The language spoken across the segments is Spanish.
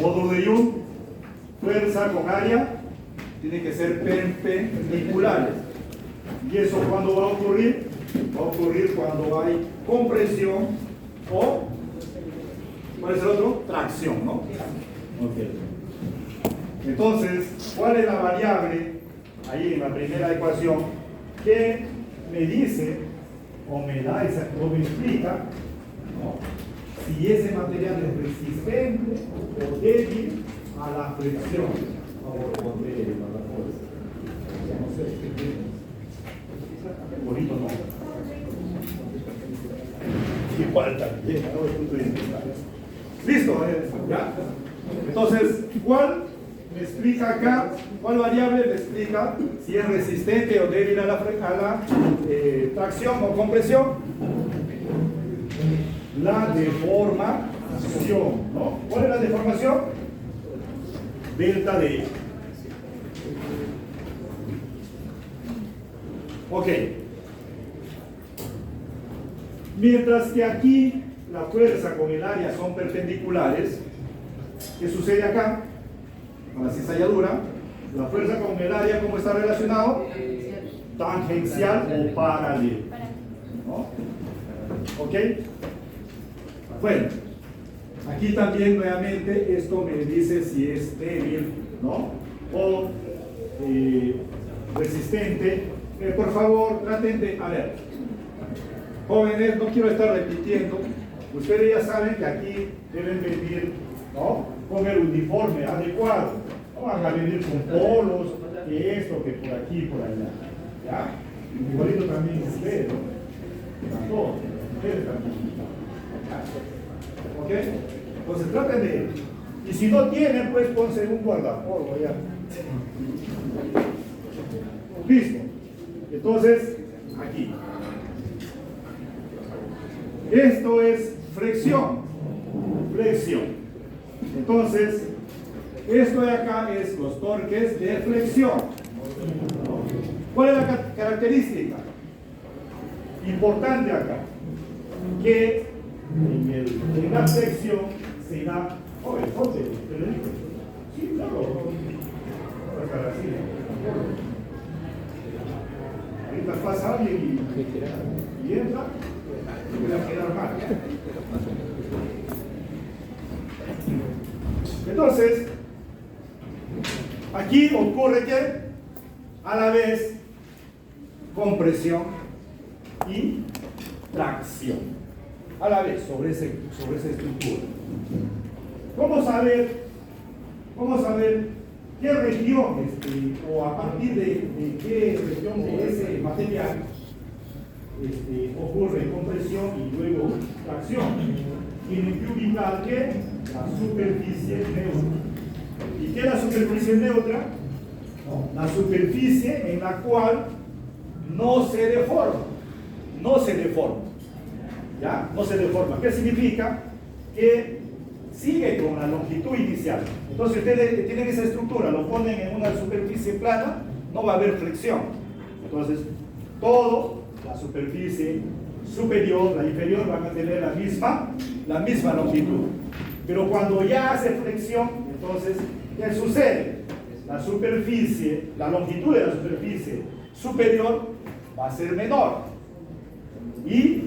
módulo de Young, fuerza con área, tiene que ser perpendiculares. ¿Y eso cuándo va a ocurrir? Va a ocurrir cuando hay compresión o, ¿cuál es el otro? Tracción, ¿no? Okay. Entonces, ¿cuál es la variable ahí en la primera ecuación que me dice o me da esa, o me explica, ¿no?, si ese material es resistente o débil a la fricción? O débil a la fuerza. No sé, ¿qué bonito no? Igual también, ¿no? ¿Listo? ¿Ya? Entonces, ¿cuál me explica acá? ¿Cuál variable me explica si es resistente o débil a la tracción o compresión? La deformación, ¿no? ¿Cuál es la deformación? Delta D. Ok. Mientras que aquí la fuerza con el área son perpendiculares, ¿qué sucede acá? Con la cizalladura, la fuerza con el área, ¿cómo está relacionado? Tangencial o paralelo, ¿no? ¿Ok? Bueno, aquí también nuevamente esto me dice si es débil, ¿no?, o resistente. Por favor, traten de, a ver, jóvenes, no quiero estar repitiendo, ustedes ya saben que aquí deben venir, ¿no?, con el uniforme adecuado, no van a venir con polos, que esto, que por aquí, por allá, ¿ya? Igualito también ustedes, ¿no? A todos, ustedes también. ¿Ok? Entonces traten de, y si no tienen, pues ponse un guardapolvo ya. Listo. Entonces, aquí. Esto es flexión. Flexión. Entonces, esto de acá es los torques de flexión. ¿Cuál es la característica importante acá? Que en la flexión se da. Oye, ponte, te lo digo. Sí, claro. Va a estar así. Ahorita pasa alguien y entra, y va a quedar mal. Entonces, aquí ocurre que a la vez compresión y tracción, a la vez sobre esa estructura. ¿Cómo saber qué región o a partir de qué región de ese material ocurre compresión y luego tracción? Tienen que ubicar que la superficie neutra. ¿Y qué es la superficie neutra? La superficie en la cual no se deforma. No se deforma. ¿Ya? No se deforma. ¿Qué significa? Que sigue con la longitud inicial. Entonces, ustedes tienen esa estructura, lo ponen en una superficie plana, no va a haber flexión. Entonces, todo, la superficie superior, la inferior, van a tener la misma longitud. Pero cuando ya hace flexión, entonces, ¿qué sucede? La superficie, la longitud de la superficie superior va a ser menor. Y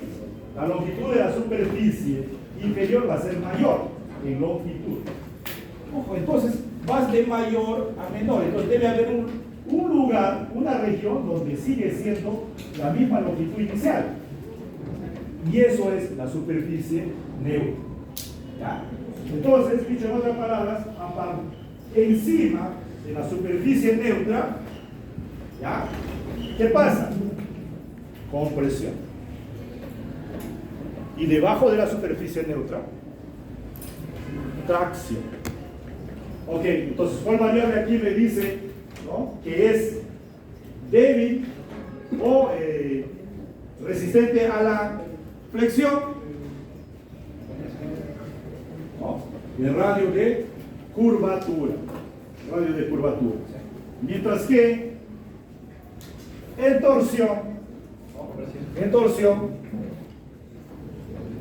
la longitud de la superficie inferior va a ser mayor en longitud. Ojo, entonces vas de mayor a menor. Entonces debe haber un lugar, una región donde sigue siendo la misma longitud inicial. Y eso es la superficie neutra. ¿Ya? Entonces, dicho en otras palabras, encima de la superficie neutra, ¿ya?, ¿qué pasa? Compresión. Y debajo de la superficie neutra, tracción. Ok, entonces, ¿cuál variable aquí me dice, ¿no?, que es débil o resistente a la flexión? ¿No? El radio de curvatura. Radio de curvatura. Mientras que en torsión,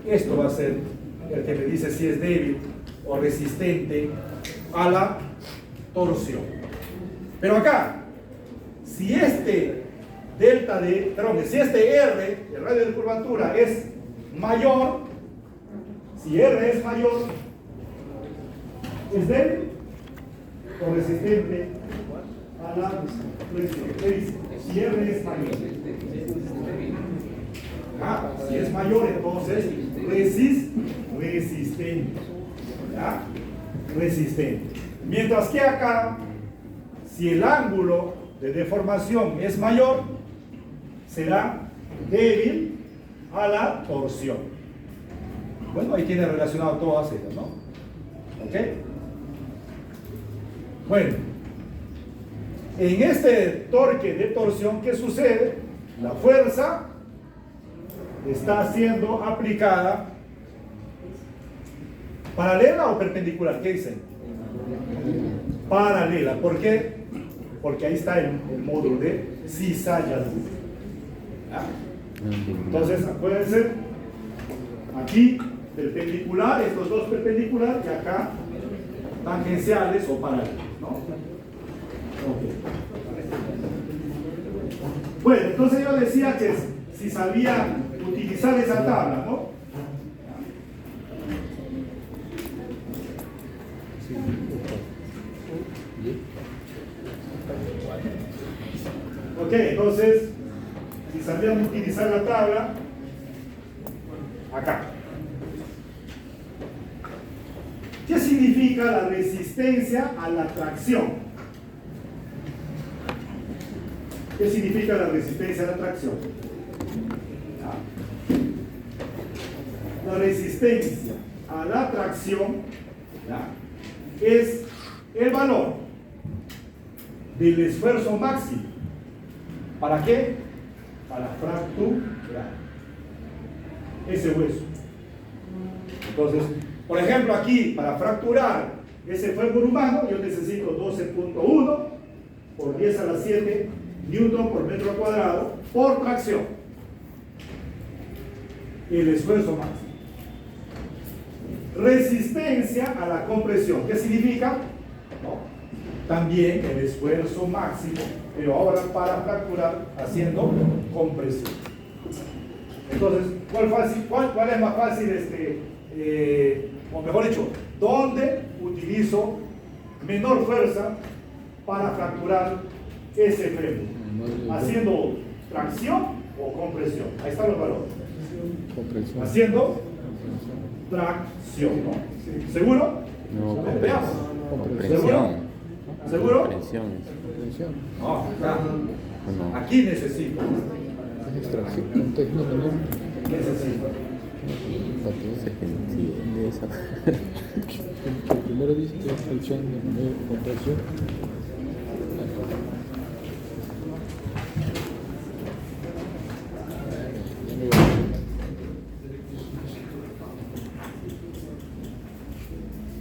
esto va a ser el que me dice si es débil o resistente a la torsión. Pero acá, si este delta de, perdón, si este R, el radio de curvatura, es mayor, si R es mayor, es débil o resistente a la presión. ¿Qué dice? Si R es mayor. Si es mayor, entonces resistente. ¿Ya? Resistente. Mientras que acá, si el ángulo de deformación es mayor, será débil a la torsión. Bueno, ahí tiene relacionado todas ellas, ¿no? ¿Ok? Bueno, en este torque de torsión, ¿qué sucede? La fuerza está siendo aplicada paralela o perpendicular. ¿Qué dicen? Paralela. ¿Por qué? Porque ahí está el módulo de cizalladura. Entonces, acuérdense, aquí perpendicular, estos dos perpendiculares, y acá tangenciales o paralelos, ¿no? Okay. Bueno, entonces yo decía que si sabía utilizar esa tabla, ¿no? Ok, entonces, si sabían utilizar la tabla, acá. ¿Qué significa la resistencia a la tracción? ¿Qué significa la resistencia a la tracción? La resistencia a la tracción, ¿ya?, es el valor del esfuerzo máximo. ¿Para qué? Para fracturar ese hueso. Entonces, por ejemplo, aquí, para fracturar ese fémur humano, yo necesito 12.1 por 10 a la 7 newton por metro cuadrado por tracción. El esfuerzo máximo. Resistencia a la compresión. ¿Qué significa? ¿No? También el esfuerzo máximo, pero ahora para fracturar haciendo compresión. Entonces, ¿cuál es más fácil, o mejor dicho, dónde utilizo menor fuerza para fracturar ese fémur? ¿Haciendo tracción o compresión? Ahí están los valores. Compresión. Haciendo tracción, ¿no? ¿Seguro? No, Veamos. compresión. ¿Seguro? Compresión. No, acá. No. Aquí necesito. Es extracción. Un técnico también. Necesito. Para que se entiende esa. El primero dice que es fricción de compresión.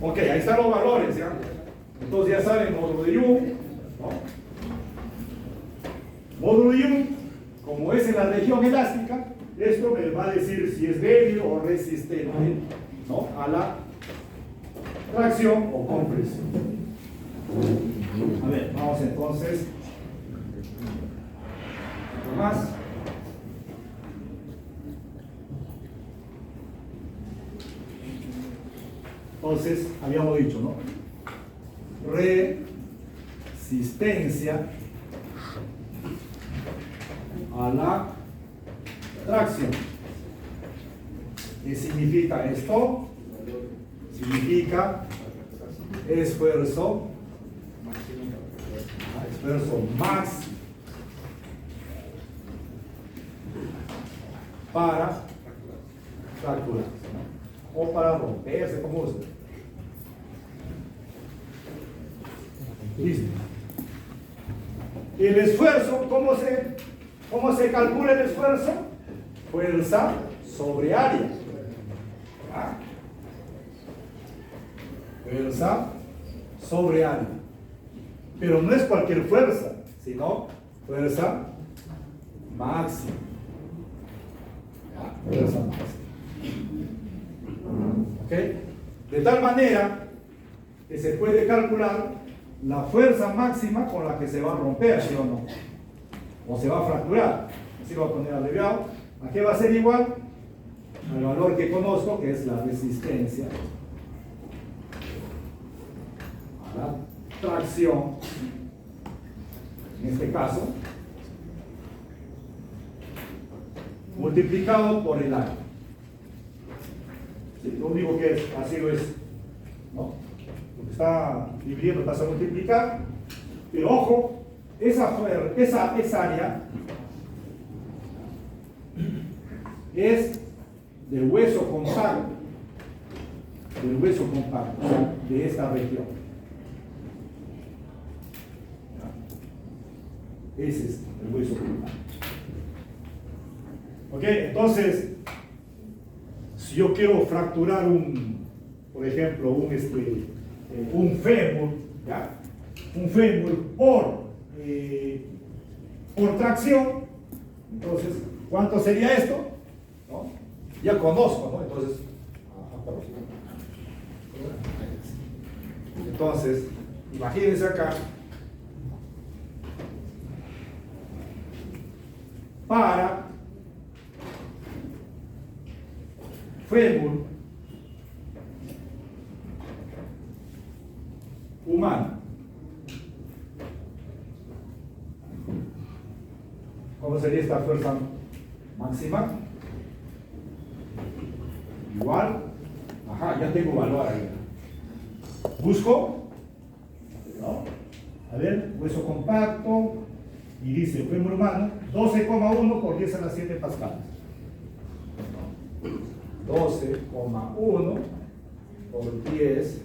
Ok, ahí están los valores, ¿ya? Entonces ya saben, módulo de Young, ¿no? Módulo de Young, como es en la región elástica, esto me va a decir si es débil o resistente, ¿no?, a la tracción o compresión. A ver, vamos entonces. ¿Algo más? Entonces, habíamos dicho, ¿no? Resistencia a la tracción. ¿Qué significa esto? Significa esfuerzo máximo para fracturar, ¿no?, o para romperse, como usa. Listo. El esfuerzo, ¿cómo se calcula el esfuerzo? Fuerza sobre área. ¿Ah? Fuerza sobre área. Pero no es cualquier fuerza, sino fuerza máxima. Fuerza máxima. ¿Ok? De tal manera que se puede calcular la fuerza máxima con la que se va a romper, ¿sí o no? O se va a fracturar. Así lo voy a poner abreviado. ¿A qué va a ser igual? Al valor que conozco, que es la resistencia a la tracción, en este caso, multiplicado por el área. Sí, lo único que ha sido es, ¿no? Lo que está dividiendo pasa a multiplicar, pero ojo, esa área es del hueso compacto, o sea, de esta región. Ese es el hueso compacto. Ok, entonces, si yo quiero fracturar por ejemplo, un fémur, ¿ya? Un fémur por tracción, entonces, ¿cuánto sería esto? ¿No? Ya conozco, ¿no? Entonces, imagínense acá, para fémur humano, ¿cómo sería esta fuerza máxima? Igual, ya tengo valor ahí. Busco, ¿no? A ver, hueso compacto, y dice fémur humano, 12,1 por 10 a la 7 pascales. 12,1 por 10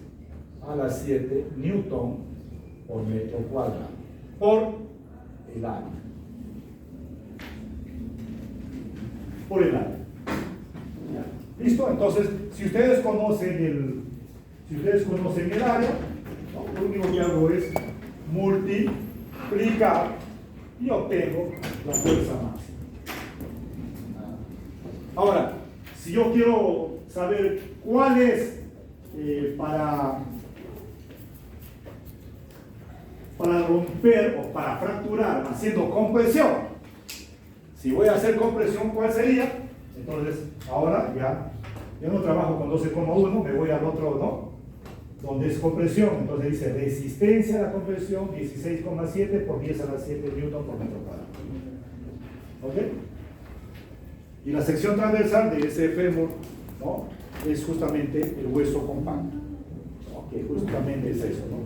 a la 7 newton por metro cuadrado por el área. Por el área. ¿Listo? Entonces, si ustedes conocen el área, ¿no? Lo único que hago es multiplicar y obtengo la fuerza máxima. Ahora, si yo quiero saber cuál es para romper o para fracturar haciendo compresión, si voy a hacer compresión, ¿cuál sería? Entonces, ahora ya no trabajo con 12,1, me voy al otro, ¿no? Donde es compresión, entonces dice resistencia a la compresión 16,7 por 10 a la 7 newton por metro cuadrado. ¿Ok? Y la sección transversal de ese fémur, ¿no? Es justamente el hueso compacto, ¿no? Que justamente es eso, ¿no?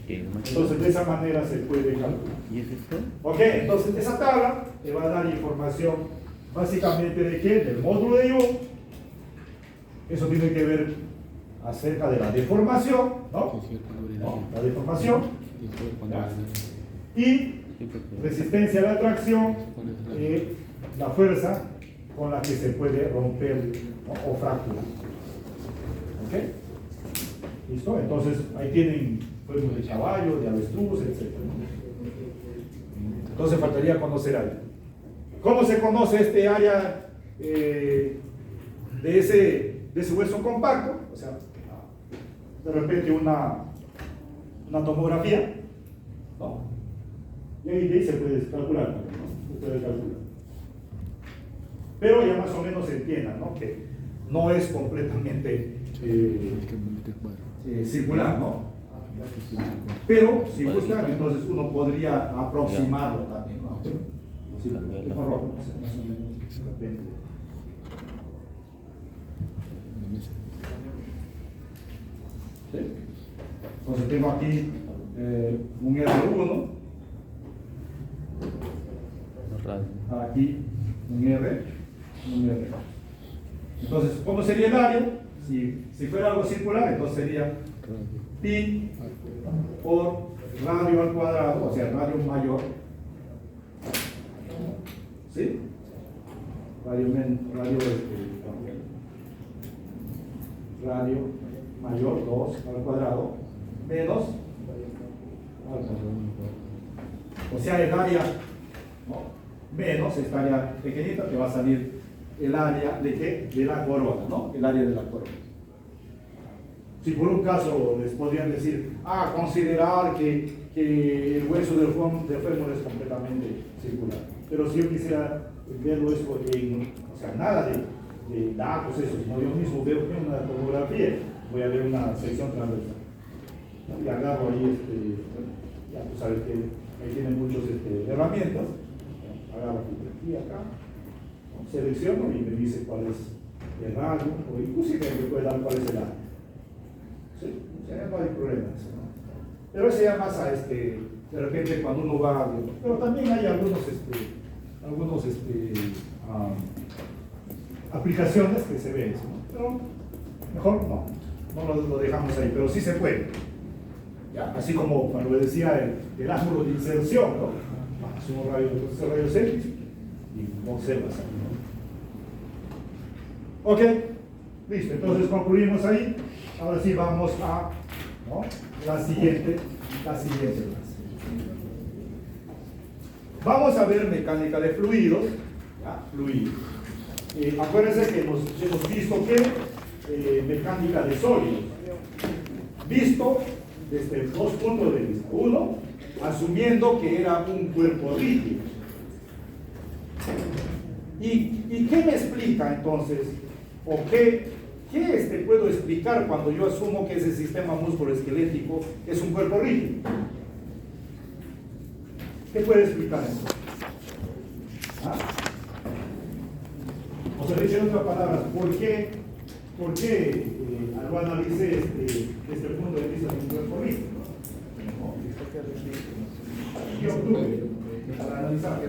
Entonces de esa manera se puede calcular. Ok, entonces esa tabla te va a dar información básicamente de qué, del módulo de Young. Eso tiene que ver acerca de la deformación, ¿no? La deformación. Y resistencia a la tracción, la fuerza con la que se puede romper, ¿no? O fracturar. ¿Ok? ¿Listo? Entonces ahí tienen cuerpos de caballo, de avestruz, etc. Entonces faltaría conocer algo. ¿Cómo se conoce este área de ese hueso compacto? O sea, de repente una tomografía, ¿no? Y ahí se puede calcular, ¿no? Se puede calcular. Pero ya más o menos se entienda, ¿no? Que no es completamente circular, ¿no? Pero si buscan, entonces uno podría aproximarlo también, ¿no? Sí, rojo, más o menos, depende. ¿Sí? Entonces tengo aquí un R1, aquí un R. Entonces, ¿cómo sería el área? Si fuera algo circular, entonces sería pi por radio al cuadrado, o sea, radio mayor. ¿Sí? Radio mayor 2 al cuadrado menos al cuadrado. O sea, el área, ¿no? Menos esta área pequeñita, que va a salir el área de ¿qué? De la corona, ¿no? El área de la corona. Si por un caso les podrían decir, considerar que el hueso del fémur es completamente circular. Pero si yo quisiera verlo eso en, o sea, nada de datos, eso, sino yo mismo veo en una tomografía, voy a ver una sección transversal. Y agarro ahí, ya tú sabes que ahí tienen muchas herramientas. Agarro aquí acá, selecciono y me dice cuál es el radio, o inclusive me puede dar cuál es el área. ¿Sí? O sea, no hay problemas, ¿no? Pero eso ya más a de repente cuando uno va a... Pero también hay algunos aplicaciones que se ven, ¿no? Pero mejor no lo dejamos ahí, pero sí se puede. ¿Ya? Así como cuando le decía el ángulo de inserción, ¿no? Hacemos rayos X y observas ahí, ¿no? Ok, listo, entonces concluimos ahí. Ahora sí vamos a la siguiente clase. Vamos a ver mecánica de fluidos. ¿Ya? Fluidos. Acuérdense que hemos visto que mecánica de sólidos, visto desde dos puntos de vista. Uno, asumiendo que era un cuerpo rígido. ¿Y qué me explica entonces? ¿O qué puedo explicar cuando yo asumo que ese sistema musculoesquelético es un cuerpo rígido? ¿Qué puede explicar eso? O sea, dicho en otras palabras, ¿por qué lo analicé desde el punto de vista de un cuerpo rígido? ¿Qué obtuve al analizar?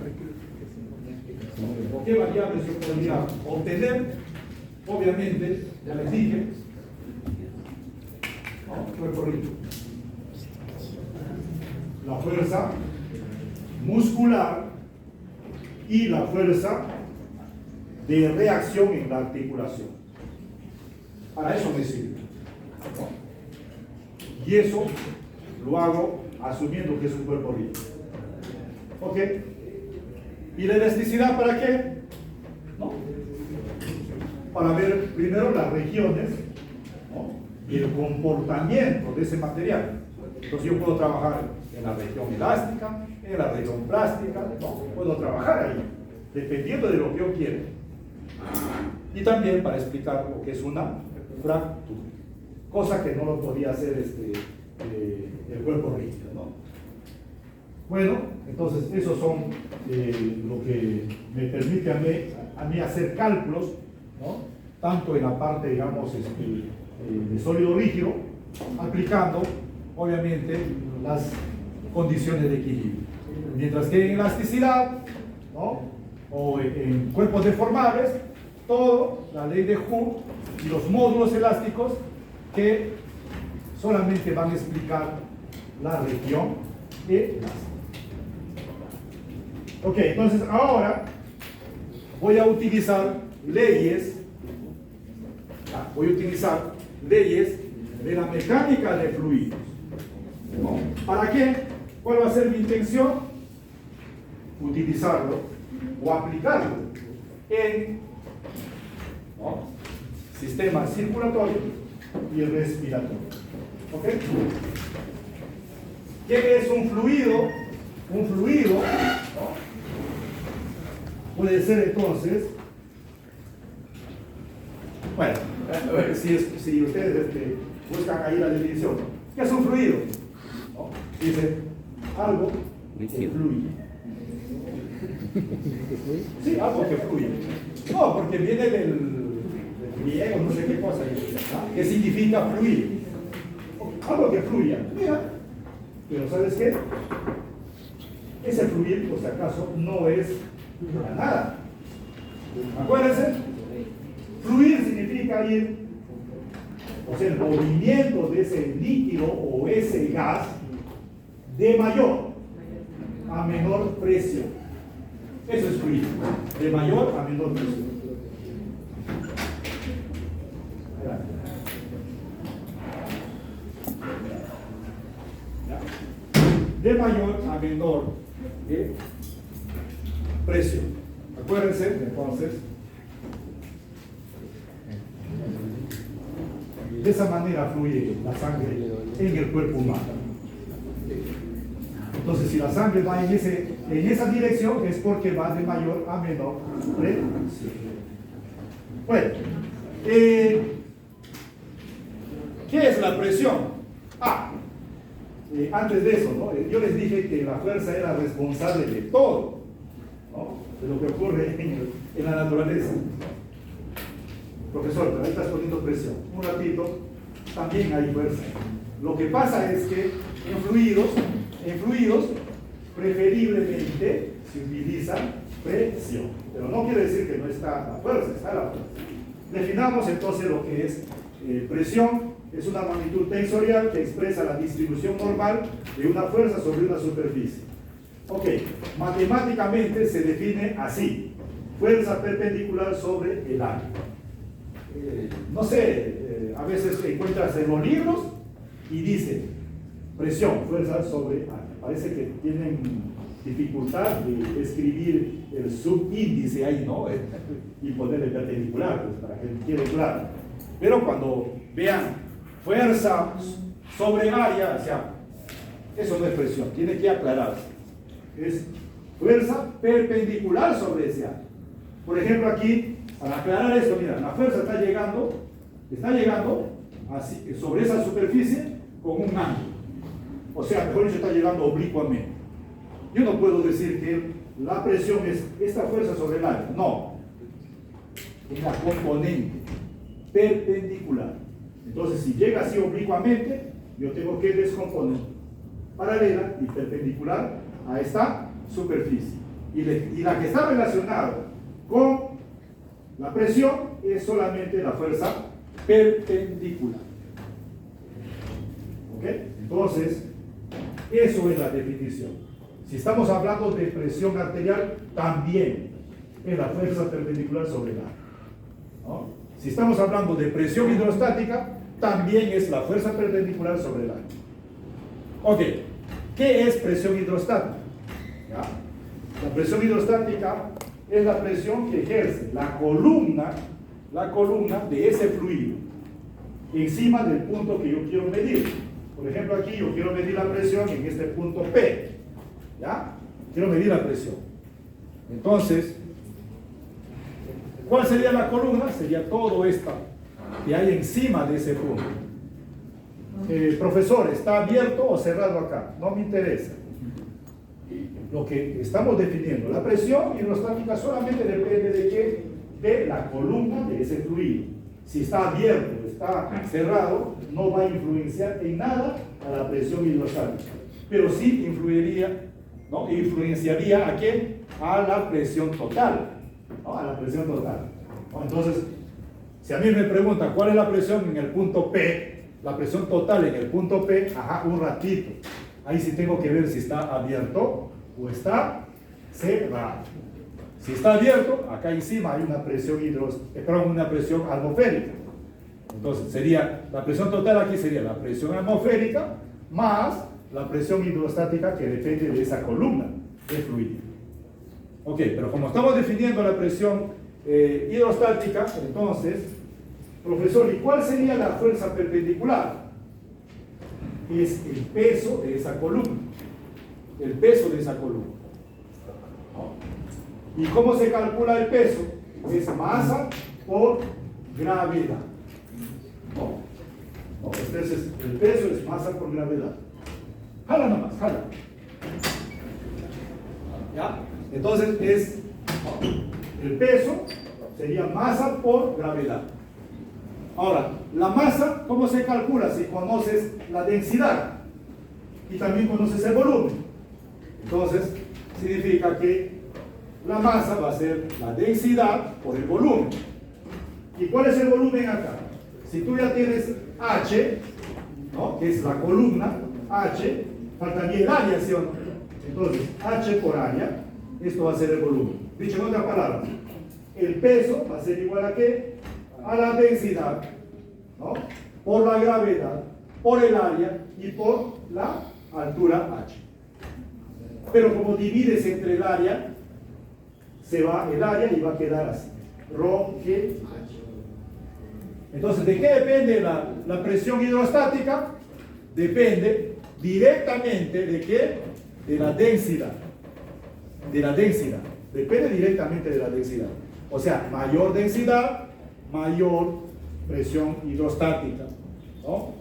¿O qué variables yo podría obtener? Obviamente, ya les dije, cuerpo rígido. La fuerza muscular y la fuerza de reacción en la articulación. Para eso me sirve. Y eso lo hago asumiendo que es un cuerpo rígido. ¿Ok? ¿Y la elasticidad para qué? Para ver primero las regiones, y el comportamiento de ese material. Entonces yo puedo trabajar en la región elástica, en la región plástica, puedo trabajar ahí, dependiendo de lo que yo quiera. Y también para explicar lo que es una fractura, cosa que no lo podía hacer el cuerpo rígido, ¿no? Bueno, entonces esos son lo que me permite a mí hacer cálculos, ¿no? Tanto en la parte, digamos, de sólido rígido, aplicando, obviamente, las condiciones de equilibrio. Mientras que en elasticidad, ¿no? O en cuerpos deformables, todo, la ley de Hooke y los módulos elásticos que solamente van a explicar la región elástica. Ok, entonces ahora voy a utilizar leyes de la mecánica de fluidos. ¿Para qué? ¿Cuál va a ser mi intención? Utilizarlo o aplicarlo en sistema circulatorio y respiratorio. ¿Ok? ¿Qué es un fluido? Un fluido puede ser entonces, bueno, a ver, si ustedes buscan ahí la definición, ¿qué es un fluido? Dice, algo que fluye. Sí, algo que fluye. No, porque viene del griego, no sé qué cosa, que significa fluir. Algo que fluya. Mira, pero ¿sabes qué? Ese fluir, por si acaso, no es para nada. Acuérdense, fluir significa ir, o sea, el movimiento de ese líquido o ese gas de mayor a menor presión. Eso es fluir, de mayor a menor presión. De mayor a menor presión. Acuérdense, entonces, De esa manera fluye la sangre en el cuerpo humano. Entonces, si la sangre va en esa dirección, es porque va de mayor a menor presión. Bueno, ¿qué es la presión? Antes de eso, ¿no? Yo les dije que la fuerza era responsable de todo, ¿no? De lo que ocurre en la naturaleza. Profesor, pero ahí estás poniendo presión. Un ratito, también hay fuerza. Lo que pasa es que en fluidos preferiblemente se utiliza presión. Pero no quiere decir que no está la fuerza, está la fuerza. Definamos entonces lo que es presión. Es una magnitud tensorial que expresa la distribución normal de una fuerza sobre una superficie. Ok, matemáticamente se define así: fuerza perpendicular sobre el área. No sé, a veces encuentras en los libros y dice presión, fuerza sobre área. Parece que tienen dificultad de escribir el subíndice ahí, ¿no? Y ponerle perpendicular, pues, para que quede claro. Pero cuando vean fuerza sobre área, o sea, eso no es presión, tiene que aclararse. Es fuerza perpendicular sobre ese área. Por ejemplo, aquí, para aclarar esto, mira, la fuerza está llegando así, sobre esa superficie con un ángulo. O sea, mejor dicho, está llegando oblicuamente. Yo no puedo decir que la presión es esta fuerza sobre el área. No. Es la componente perpendicular. Entonces, si llega así oblicuamente, yo tengo que descomponer paralela y perpendicular a esta superficie. Y la que está relacionada con la presión es solamente la fuerza perpendicular. ¿Ok? Entonces, eso es la definición. Si estamos hablando de presión arterial, también es la fuerza perpendicular sobre el área, ¿no? Si estamos hablando de presión hidrostática, también es la fuerza perpendicular sobre el área. Ok, ¿qué es presión hidrostática? ¿Ya? La presión hidrostática es la presión que ejerce la columna de ese fluido encima del punto que yo quiero medir. Por ejemplo, aquí yo quiero medir la presión en este punto P. ¿Ya? Quiero medir la presión. Entonces, ¿cuál sería la columna? Sería todo esto que hay encima de ese punto. Profesor, ¿está abierto o cerrado acá? No me interesa. Lo que estamos definiendo, la presión hidrostática solamente depende de qué, de la columna de ese fluido. Si está abierto, está cerrado, no va a influenciar en nada a la presión hidrostática. Pero sí influenciaría ¿a quién? A la presión total, ¿no? A la presión total, ¿no? Entonces, si a mí me preguntan cuál es la presión en el punto P, la presión total en el punto P, un ratito. Ahí sí tengo que ver si está abierto o está cerrado. Si está abierto, acá encima hay una presión una presión atmosférica. Entonces sería, la presión total aquí sería la presión atmosférica más la presión hidrostática que depende de esa columna de fluido. Ok, pero como estamos definiendo la presión hidrostática, entonces, profesor, ¿y cuál sería la fuerza perpendicular? Es el peso de esa columna. El peso de esa columna. ¿No? ¿Y cómo se calcula el peso? Es masa por gravedad. No, entonces el peso es masa por gravedad. Jala nomás, jala. ¿Ya? Entonces es el peso sería masa por gravedad. Ahora, la masa, ¿cómo se calcula? Si conoces la densidad y también conoces el volumen. Entonces, significa que la masa va a ser la densidad por el volumen. ¿Y cuál es el volumen acá? Si tú ya tienes H, ¿no? Que es la columna, H, faltaría el área, ¿sí o no? Entonces, H por área, esto va a ser el volumen. Dicho en otras palabras, el peso va a ser igual a ¿qué? A la densidad, ¿no? Por la gravedad, por el área y por la altura H. Pero como divides entre el área, se va el área y va a quedar así. Rho G H. Entonces, ¿de qué depende la presión hidrostática? Depende directamente de qué? De la densidad. De la densidad. Depende directamente de la densidad. O sea, mayor densidad, mayor presión hidrostática, ¿no?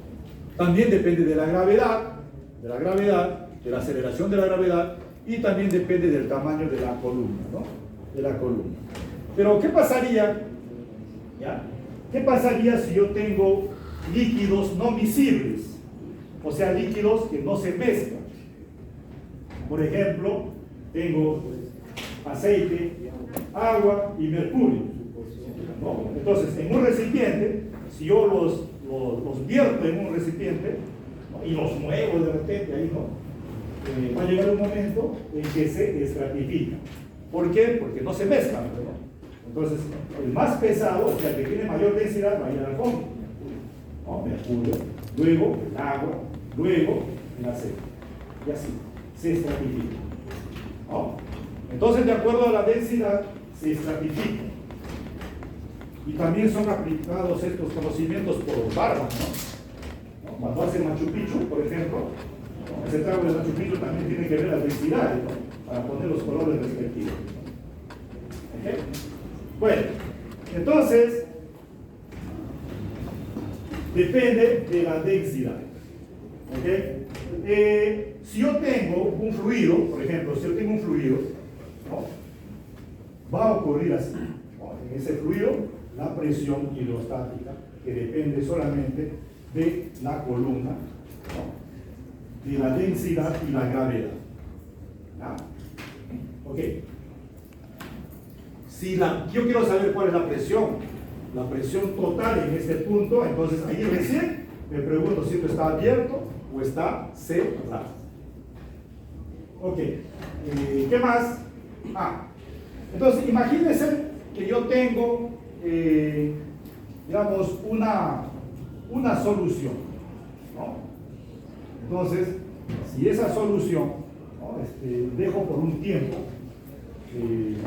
También depende de la gravedad, de la aceleración de la gravedad, y también depende del tamaño de la columna, ¿no? De la columna. Pero, ¿qué pasaría? ¿Ya? ¿Qué pasaría si yo tengo líquidos no miscibles? O sea, líquidos que no se mezclan. Por ejemplo, tengo aceite, agua y mercurio, ¿no? Entonces, en un recipiente, si yo los vierto en un recipiente, ¿no? Y los muevo de repente ahí, ¿no? Va a llegar un momento en que se estratifican. ¿Por qué? Porque no se mezclan, ¿no? Entonces, el más pesado, o sea, el que tiene mayor densidad, va a ir al fondo, ¿no? Mercurio, luego el agua, luego el aceite, y así se estratifica, ¿no? Entonces, de acuerdo a la densidad, se estratifica. Y también son aplicados estos conocimientos por los bárbaros, ¿no? Cuando hacen Machu Picchu, por ejemplo, ¿no? Ese trago de Machu Picchu también tiene que ver las densidades, ¿no? Para poner los colores respectivos. ¿Okay? Bueno, entonces, depende de la densidad. ¿Okay? Si yo tengo un fluido, por ejemplo, si yo tengo un fluido, ¿no? Va a ocurrir así, ¿no? En ese fluido, la presión hidrostática, que depende solamente de la columna, ¿no? De la densidad y la gravedad. ¿No? Ok. Yo quiero saber cuál es la presión total en este punto, entonces ahí recién me pregunto si esto está abierto o está cerrado. Ok, ¿qué más? Entonces imagínense que yo tengo, digamos, una solución, ¿no? Entonces, si esa solución, ¿no? Dejo por un tiempo, y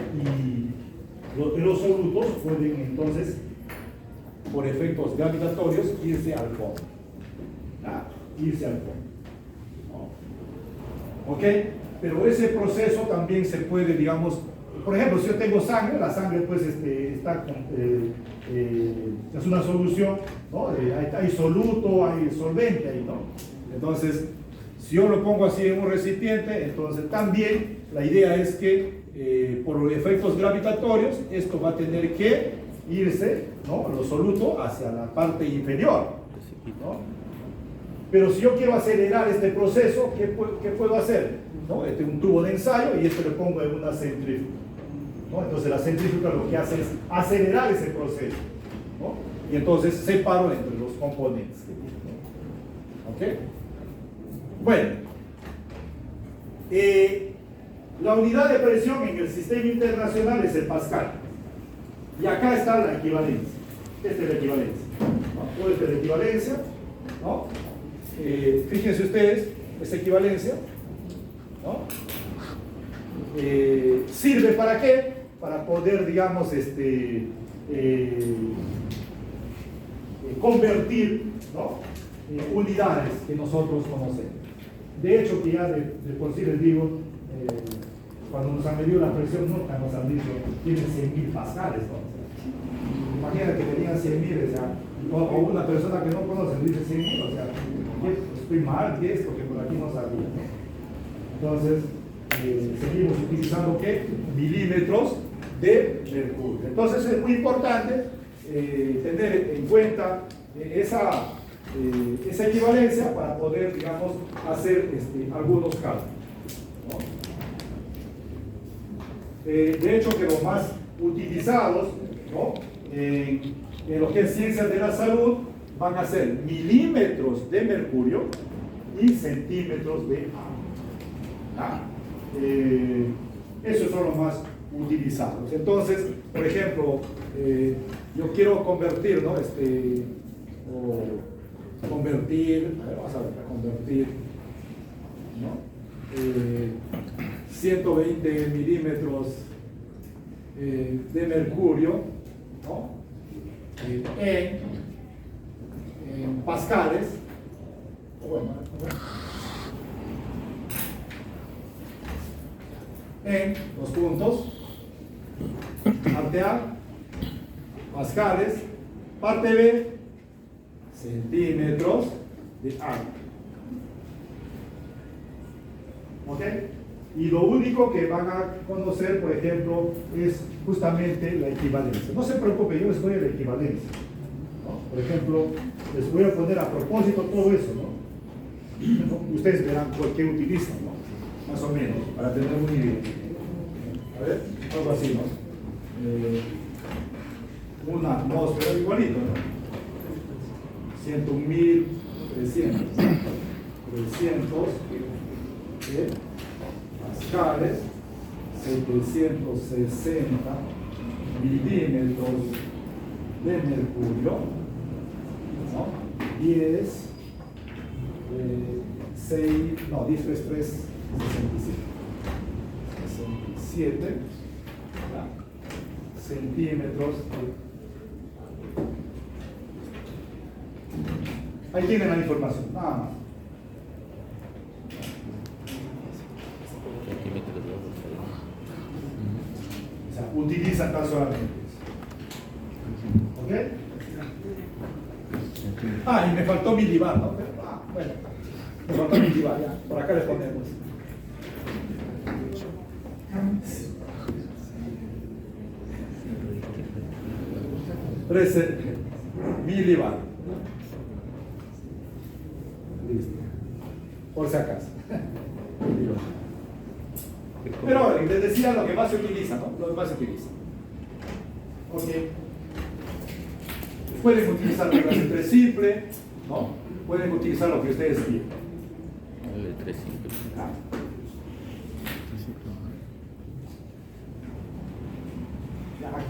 los solutos pueden entonces, por efectos gravitatorios, irse al fondo. Irse al fondo, ¿no? ¿Ok? Pero ese proceso también se puede, digamos, por ejemplo, si yo tengo sangre, la sangre pues está es una solución, ¿no? Hay soluto, hay solvente ahí, ¿no? Entonces, si yo lo pongo así en un recipiente, entonces también la idea es que por efectos gravitatorios, esto va a tener que irse, ¿no? Lo soluto hacia la parte inferior, ¿no? Pero si yo quiero acelerar este proceso, ¿qué puedo hacer? ¿No? Un tubo de ensayo y esto lo pongo en una centrífuga, ¿no? Entonces la centrífuga lo que hace es acelerar ese proceso, ¿no? Y entonces separo entre los componentes. ¿Ok? Bueno, la unidad de presión en el sistema internacional es el pascal. Y acá está la equivalencia. Esta es la equivalencia, ¿no? Esta es la equivalencia, ¿no? Fíjense ustedes, esta equivalencia, ¿no? ¿Sirve para qué? Para poder, digamos, convertir, ¿no? Unidades que nosotros conocemos. De hecho, que ya de por sí les digo, cuando nos han medido la presión, nunca nos han dicho tienen 100.000 pascales, ¿no? Imagínate que tenían 100.000, o sea, o una persona que no conoce dice 100.000, o sea, estoy mal, ¿qué es? Porque por aquí no sabía, ¿no? Entonces, seguimos utilizando ¿qué? Milímetros de mercurio. Entonces es muy importante tener en cuenta esa equivalencia para poder, digamos, hacer algunos cálculos, ¿no? De hecho, que los más utilizados, ¿no? En lo que es ciencias de la salud van a ser milímetros de mercurio y centímetros de agua. Esos son los más utilizados. Entonces, por ejemplo, yo quiero convertir, ¿no? Vamos a ver, convertir, ¿no? 120 milímetros de mercurio, ¿no? En pascales, bueno, en los puntos, parte A, pascales, parte B, centímetros de agua. ¿Ok? Y lo único que van a conocer, por ejemplo, es justamente la equivalencia. No se preocupe, yo les doy la equivalencia, ¿no? Por ejemplo, les voy a poner a propósito todo eso, ¿no? Ustedes verán qué utilizan, ¿no? Más o menos, para tener una idea. A ver, algo así, ¿no? Una atmósfera igualito, ¿no? 100.000, 300 pascales, 760 milímetros de mercurio, ¿no? 10, 6, no, 10, 3, 3, 67 centímetros. Ahí tienen la información, nada más. O sea, utilizan tan solamente eso. ¿Ok? Ah, y me faltó milibar, ¿no? Bueno, me faltó milibar, ya. Por acá les ponemos. 13 milibar. Listo. Por si acaso. Pero les decía lo que más se utiliza, ¿no? Lo que más se utiliza. Ok. Pueden utilizar reglas de 3 simple, ¿no? Pueden utilizar lo que ustedes quieran.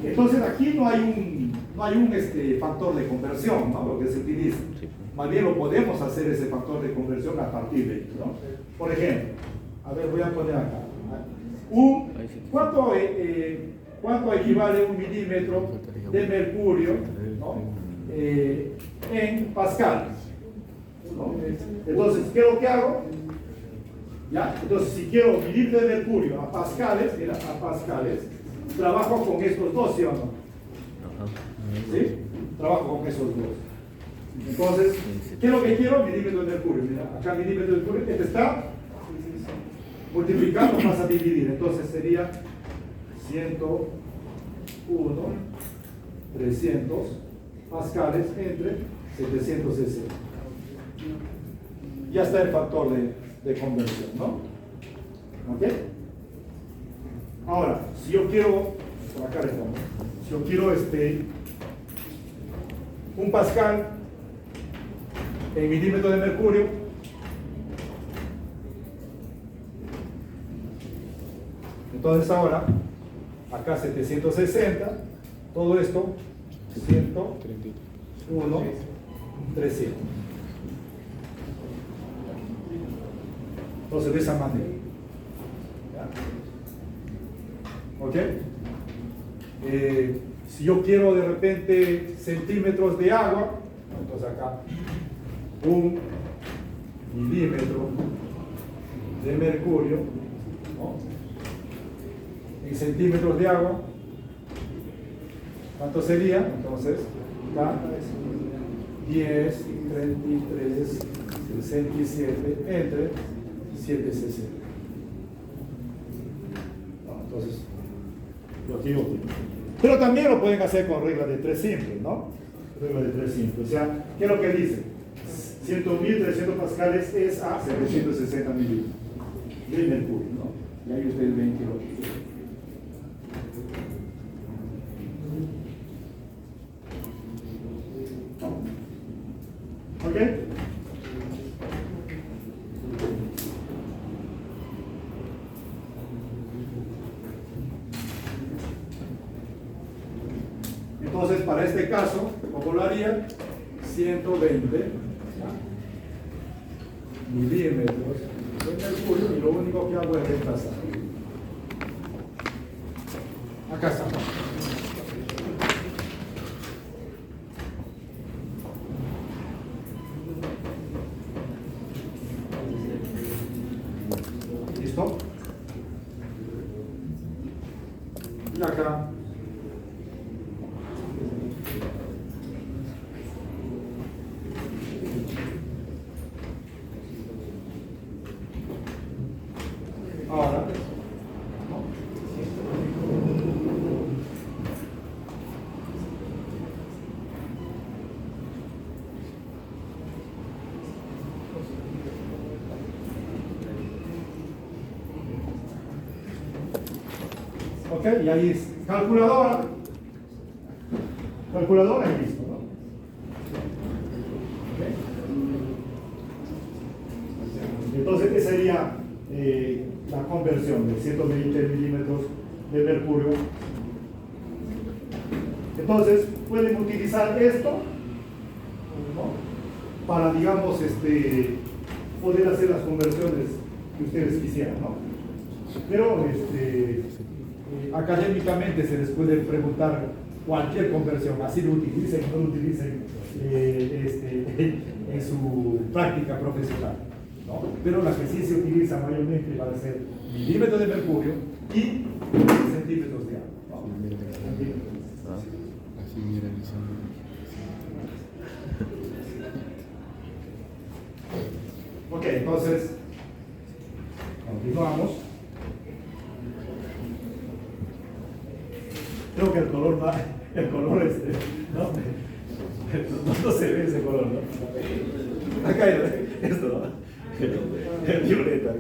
Entonces aquí no hay un factor de conversión, ¿no? Lo que se utiliza. Más bien lo podemos hacer ese factor de conversión a partir de ello, ¿no? Por ejemplo, a ver, voy a poner acá. ¿Cuánto equivale 1 milímetro de mercurio, ¿no? En pascales, ¿no? Entonces, ¿qué es lo que hago? ¿Ya? Entonces, si quiero milímetro de mercurio a pascales, trabajo con estos dos, ¿sí o no? ¿Sí? Trabajo con esos dos. Entonces, ¿qué es lo que quiero? Milímetro de mercurio. Mira, acá milímetro de mercurio, este está multiplicando, vas a dividir. Entonces sería 101, 300 pascales entre 760. Ya está el factor de conversión, ¿no? ¿Ok? Ahora, si yo quiero, por acá le pongo, si yo quiero un pascal en milímetro de mercurio, entonces ahora, acá 760, todo esto, 101, 300. Entonces, de esa manera. ¿Ok? Si yo quiero de repente centímetros de agua, entonces acá 1 milímetro de mercurio, ¿no? En centímetros de agua, ¿cuánto sería? Entonces, acá 10, 33, 67 entre 760. Entonces, lo digo. Pero también lo pueden hacer con regla de 3 simples, ¿no? Regla de 3 simples. O sea, ¿qué es lo que dice? 100.300 pascales es a 760 milímetros de mercurio, ¿no? Y ahí ustedes ven que lo que ¿ok? Entonces, para este caso, ¿cómo lo haría? 120 milímetros de mercurio y lo único que hago es reemplazar. Acá está. y acá. Ahora, ok, y ahí es calculadora y listo, ¿no? Okay. Entonces, esa sería la conversión de 120 milímetros de mercurio. Entonces, pueden utilizar esto, ¿no?, para, digamos, poder hacer las conversiones que ustedes quisieran, ¿no? Pero académicamente se les puede preguntar cualquier conversión, así lo utilicen o no lo utilicen en su práctica profesional, ¿no? Pero la que sí se utiliza mayormente va a ser milímetros de mercurio y centímetros de agua, ¿no? Así mineralizando. Ok, entonces continuamos. Creo que el color ¿no? No se ve ese color, ¿no? Acá hay esto, ¿no? El violeta.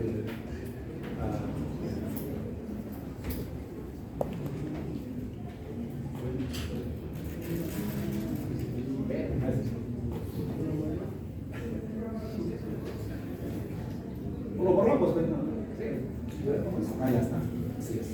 ¿Lo borramos? Ah, ya está. Así es.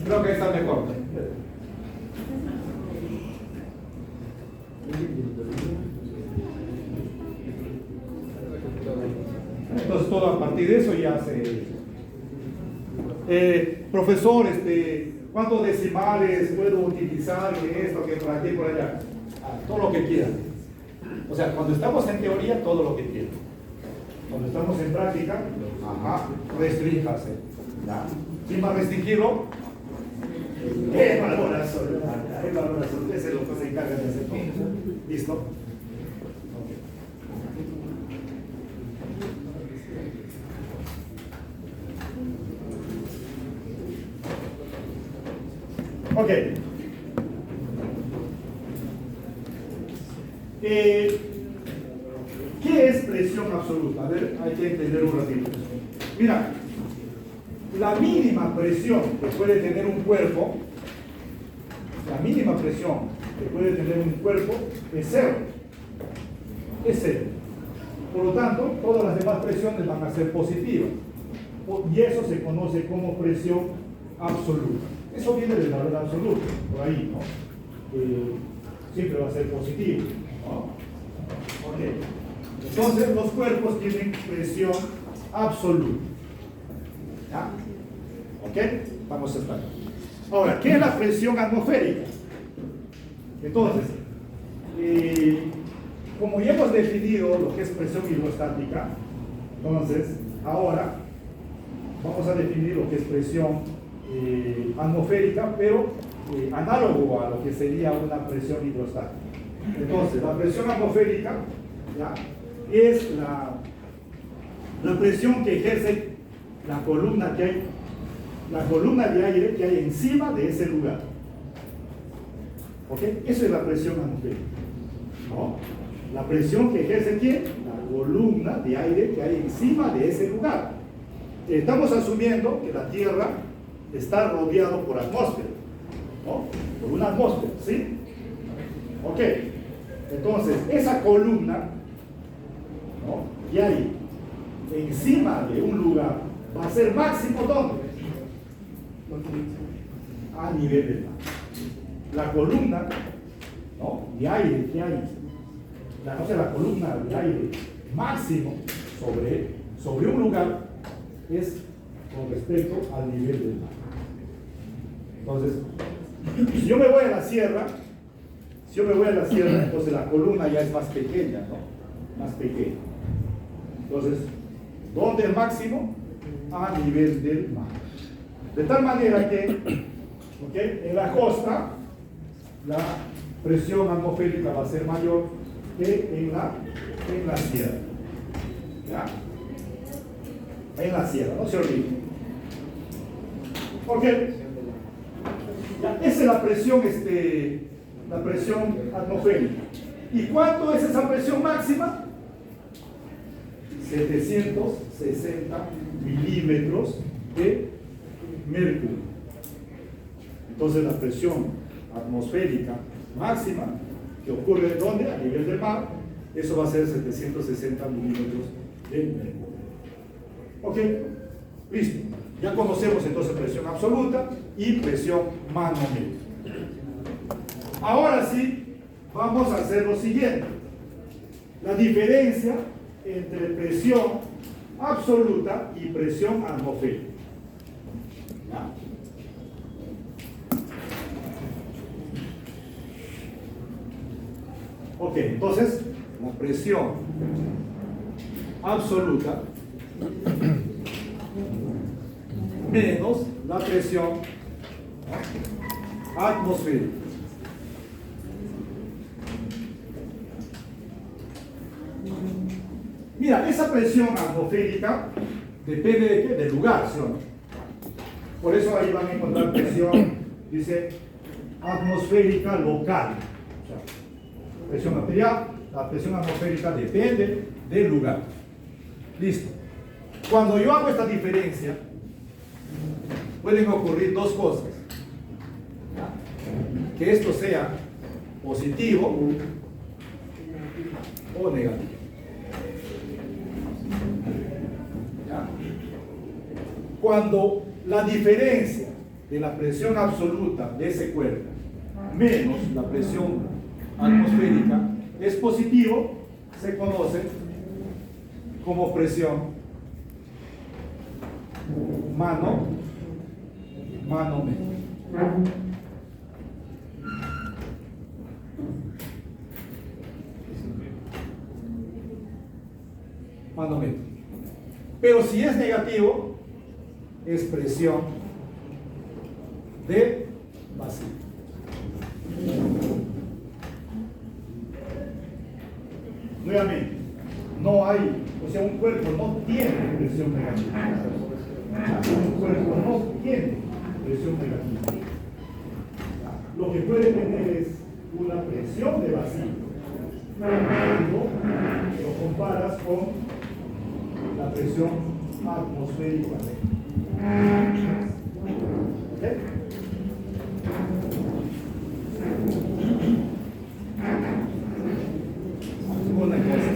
Creo que está mejor. Entonces todo a partir de eso ya se... profesor, ¿cuántos decimales puedo utilizar en esto, que por aquí, por allá? Todo lo que quiera. O sea, cuando estamos en teoría, todo lo que quiera. Cuando estamos en práctica, restríjase. ¿Quién va a restringirlo? El valorazo, ese es lo que se encarga de hacer todo. ¿Listo? Ok. ¿Qué es presión absoluta? A ver, hay que entender un ratito. Mira, la mínima presión que puede tener un cuerpo, es cero. Es cero. Por lo tanto, todas las demás presiones van a ser positivas. Y eso se conoce como presión absoluta. Eso viene del valor absoluto, por ahí, ¿no? Siempre va a ser positivo, ¿no? Ok. Entonces, los cuerpos tienen presión absoluta. ¿Ya? ¿Ok? Vamos a estar. Ahora, ¿qué es la presión atmosférica? Entonces, como ya hemos definido lo que es presión hidrostática, entonces, ahora vamos a definir lo que es presión atmosférica, pero análogo a lo que sería una presión hidrostática. Entonces, la presión atmosférica, ¿ya?, es la presión que ejerce la columna de aire que hay encima de ese lugar. ¿Ok? Eso es la presión atmosférica. ¿No? La presión que ejerce ¿quién? La columna de aire que hay encima de ese lugar. Estamos asumiendo que la Tierra está rodeado por atmósfera, ¿no? Por una atmósfera, ¿sí? Ok. Entonces, esa columna, ¿no?, que hay encima de un lugar va a ser máximo ¿dónde? A nivel del mar. La columna, ¿no?, de aire que hay, la columna de aire máximo sobre un lugar es con respecto al nivel del mar. Entonces, si yo me voy a la sierra, entonces la columna ya es más pequeña, ¿no? Más pequeña. Entonces, ¿dónde el máximo? A nivel del mar. De tal manera que, ¿okay?, en la costa, la presión atmosférica va a ser mayor que en la sierra. ¿Ya? En la sierra, no se olviden. Ok. Ya, esa es la presión atmosférica. ¿Y cuánto es esa presión máxima? 760 milímetros de mercurio. Entonces la presión atmosférica máxima que ocurre ¿dónde? A nivel del mar, eso va a ser 760 milímetros de mercurio. Ok, listo. Ya conocemos entonces presión absoluta y presión manómetro. Ahora sí, vamos a hacer lo siguiente. La diferencia entre presión absoluta y presión atmosférica. ¿Ya? Ok, entonces, la presión absoluta menos la presión atmosférica. Mira, esa presión atmosférica depende de qué, del lugar, ¿sí o no? Por eso ahí van a encontrar presión, dice, atmosférica local. O sea, presión arterial, la presión atmosférica depende del lugar. Listo. Cuando yo hago esta diferencia, pueden ocurrir dos cosas. Que esto sea positivo o negativo. ¿Ya? Cuando la diferencia de la presión absoluta de ese cuerpo menos la presión atmosférica es positivo, se conoce como presión manómetro. Manómetro. Pero si es negativo, es presión de vacío. Nuevamente, no hay, o sea, un cuerpo no tiene presión negativa. Un cuerpo no tiene presión negativa. Lo que puede tener es una presión de vacío. Cuando lo comparas con la presión atmosférica. ¿Okay? Segunda cosa.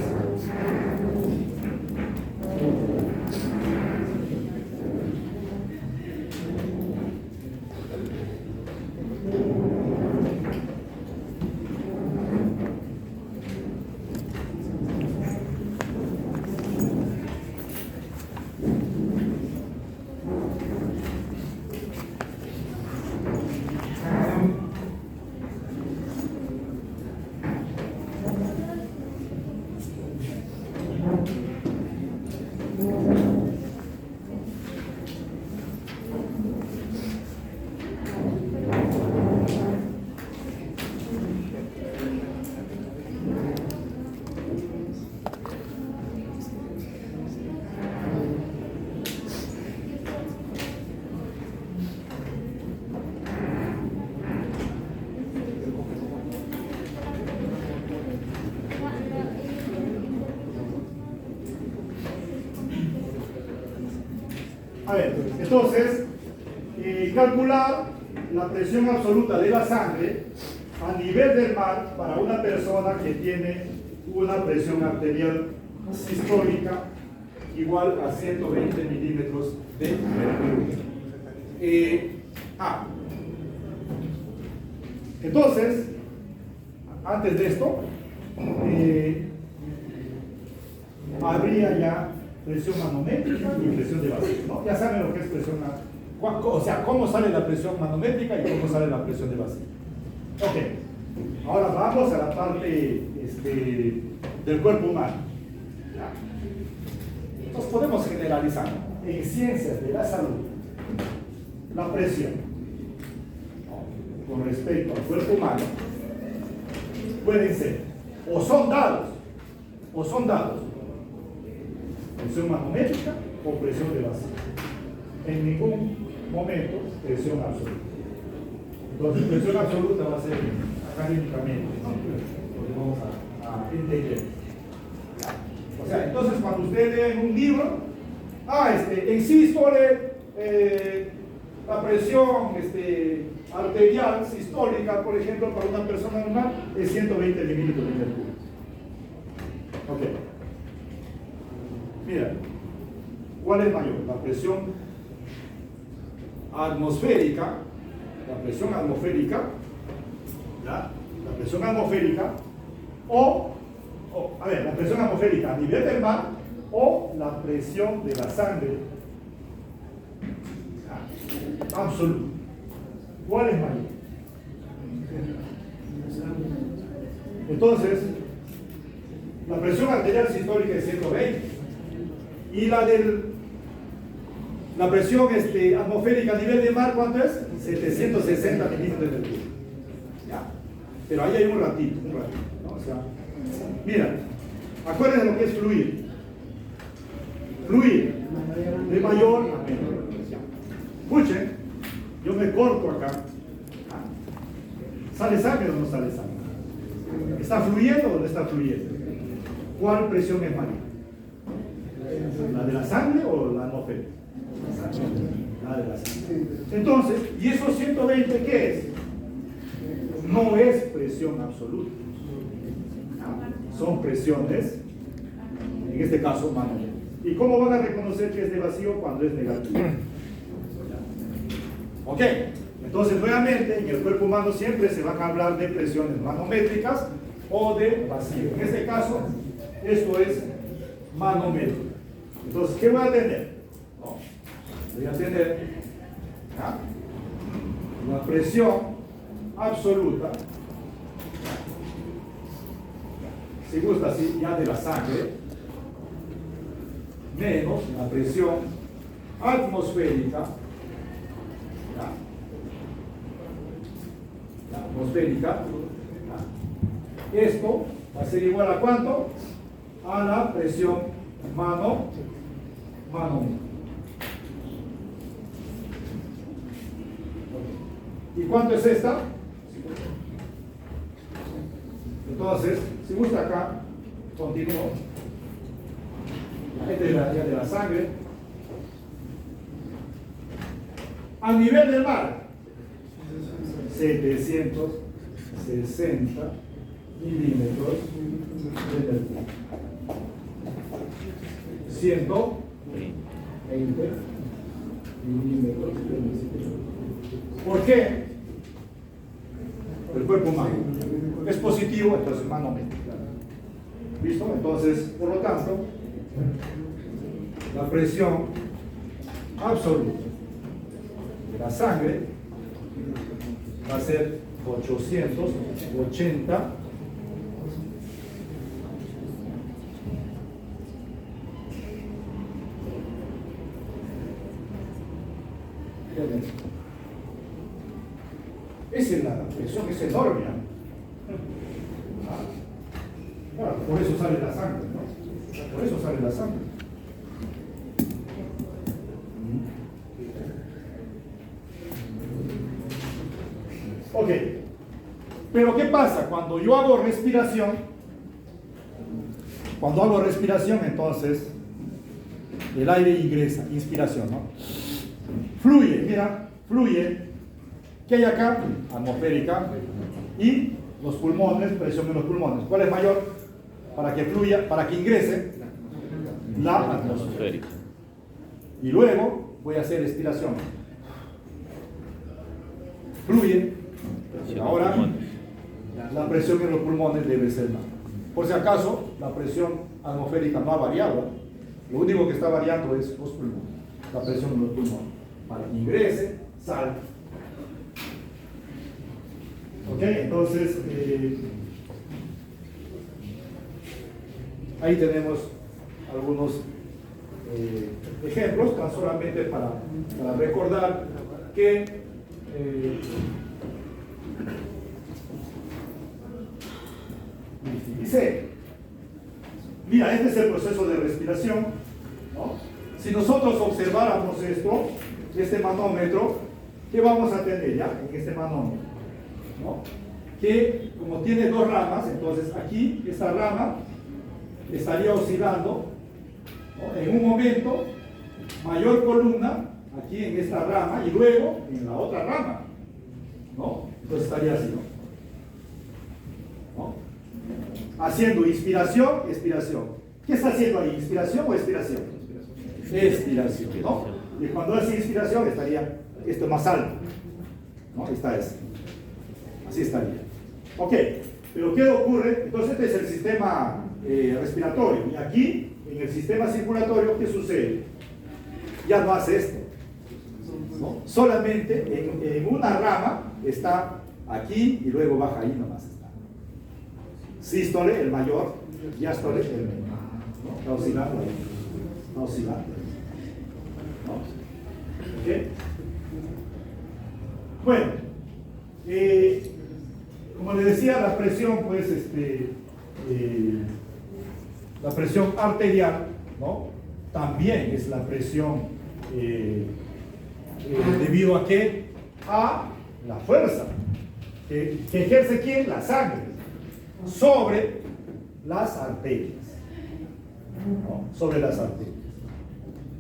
A ver, entonces, calcular la presión absoluta de la sangre a nivel del mar para una persona que tiene una presión arterial sistólica igual a 120 milímetros de mercurio. Entonces, antes de esto, habría ya presión manométrica y presión de vacío, ¿no? Ya saben lo que es presión, o sea, cómo sale la presión manométrica y cómo sale la presión de vacío. Ok, ahora vamos a la parte del cuerpo humano. ¿Ya? Entonces podemos generalizar. En ciencias de la salud, la presión, ¿no?, con respecto al cuerpo humano pueden ser o son dados presión manométrica o presión de vacío. En ningún momento presión absoluta. Entonces, presión absoluta va a ser académicamente, ¿no?, lo que vamos a entender. O sea, entonces cuando usted lee en un libro, en sístole, la presión arterial sistólica, por ejemplo, para una persona normal es 120 milímetros de mercurio. Ok. Mira, ¿cuál es mayor? La presión atmosférica, ¿ya? La presión atmosférica la presión atmosférica a nivel del mar o la presión de la sangre absoluta. ¿Cuál es mayor? Entonces, la presión arterial sistólica es 120 y la presión atmosférica a nivel del mar, ¿cuánto es? 760 milímetros de mercurio. ¿Ya? Pero ahí hay un ratito, ¿no? O sea, mira, acuérdense lo que es fluir. Fluir de mayor a menor. Escuchen, yo me corto acá. ¿Sale sangre o no sale sangre? ¿Está fluyendo o no está fluyendo? ¿Cuál presión es mayor? ¿La de la sangre o la atmosférica? La de la sangre. Entonces, ¿y esos 120 qué es? No es presión absoluta. Son presiones, en este caso manométricas. ¿Y cómo van a reconocer que es de vacío cuando es negativo? Ok, entonces nuevamente en el cuerpo humano siempre se van a hablar de presiones manométricas o de vacío. En este caso, esto es manométrico. Entonces, ¿qué voy a tener? Voy a tener la presión absoluta, si gusta así, ya de la sangre, menos la presión atmosférica, la atmosférica. Esto va a ser igual a ¿cuánto? A la presión manométrica. ¿Y cuánto es esta? Entonces, si gusta acá, continúo. Esta es ya de la sangre. A nivel del mar, 760 milímetros de mercurio. 120 milímetros de mercurio. ¿Por qué? El cuerpo humano es positivo, entonces manométrico. ¿Listo? Entonces, por lo tanto, la presión absoluta de la sangre va a ser 880 esa es la presión, es enorme. Claro, por eso sale la sangre, ¿no? Por eso sale la sangre. Ok, pero ¿qué pasa? Cuando yo hago respiración, entonces el aire ingresa, inspiración, ¿no? Fluye, mira, fluye. ¿Qué hay acá? Atmosférica. Y los pulmones, presión en los pulmones. ¿Cuál es mayor? Para que fluya, para que ingrese la atmosférica. Y luego voy a hacer expiración. Fluye. Ahora la presión en los pulmones debe ser más. Por si acaso, la presión atmosférica no ha variado. Lo único que está variando es los pulmones. La presión en los pulmones. Para que ingrese, salga. Ok, entonces ahí tenemos algunos ejemplos, tan solamente para recordar que dice, mira, este es el proceso de respiración, ¿no? Si nosotros observáramos esto, este manómetro, ¿qué vamos a tener ya en este manómetro? ¿No? Que como tiene dos ramas, entonces aquí esta rama estaría oscilando, ¿no? En un momento mayor columna aquí en esta rama y luego en la otra rama, ¿no? Entonces estaría así, ¿no? Haciendo inspiración, expiración. ¿Qué está haciendo ahí? ¿Inspiración o expiración? Expiración, ¿no? Y cuando hace inspiración estaría esto más alto, ¿no? Ahí está eso. Así estaría. Ok, pero ¿qué ocurre? Entonces este es el sistema respiratorio. Y aquí, en el sistema circulatorio, ¿qué sucede? Ya no hace esto, ¿no? Solamente en una rama está aquí y luego baja ahí nomás está. Sístole, el mayor, diástole, el menor, ¿no? Está oscilando ahí. Está oscilando. ¿No? ¿Ok? Bueno, como le decía, la presión, pues, la presión arterial, ¿no? También es la presión debido a qué? A la fuerza que ejerce ¿quién? La sangre sobre las arterias, ¿no? Sobre las arterias,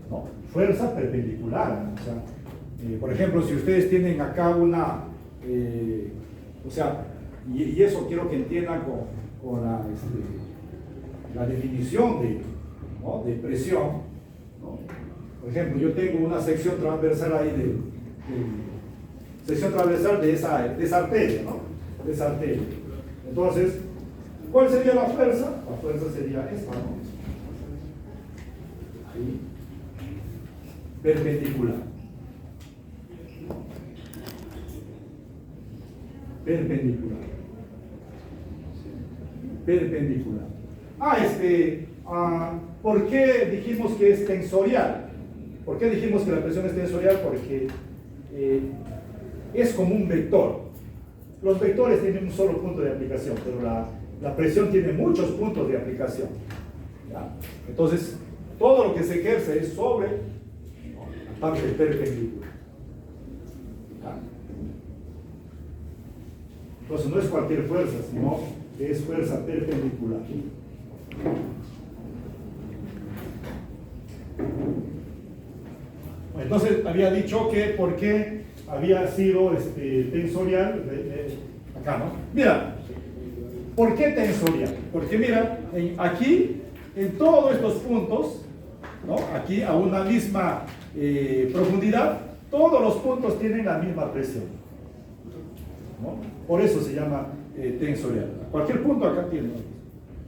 ¿no? Fuerza perpendicular, o sea, por ejemplo, si ustedes tienen acá una, o sea, y eso quiero que entiendan con la definición ¿no? de presión, ¿no? Por ejemplo, yo tengo una sección transversal ahí sección transversal de esa arteria, ¿no? De esa arteria. Entonces, ¿cuál sería la fuerza? La fuerza sería esta, ¿no? Ahí. Perpendicular. Perpendicular. Perpendicular. ¿Por qué dijimos que es tensorial? ¿Por qué dijimos que la presión es tensorial? Porque es como un vector. Los vectores tienen un solo punto de aplicación, pero la presión tiene muchos puntos de aplicación, ¿ya? Entonces, todo lo que se ejerce es sobre, ¿no? La parte perpendicular, ¿ya? Entonces no es cualquier fuerza, sino que es fuerza perpendicular. Entonces había dicho que por qué había sido tensorial, acá, ¿no? Mira, ¿por qué tensorial? Porque mira, aquí, en todos estos puntos, ¿no? Aquí a una misma profundidad, todos los puntos tienen la misma presión, ¿no? Por eso se llama tensorial. Cualquier punto acá tiene.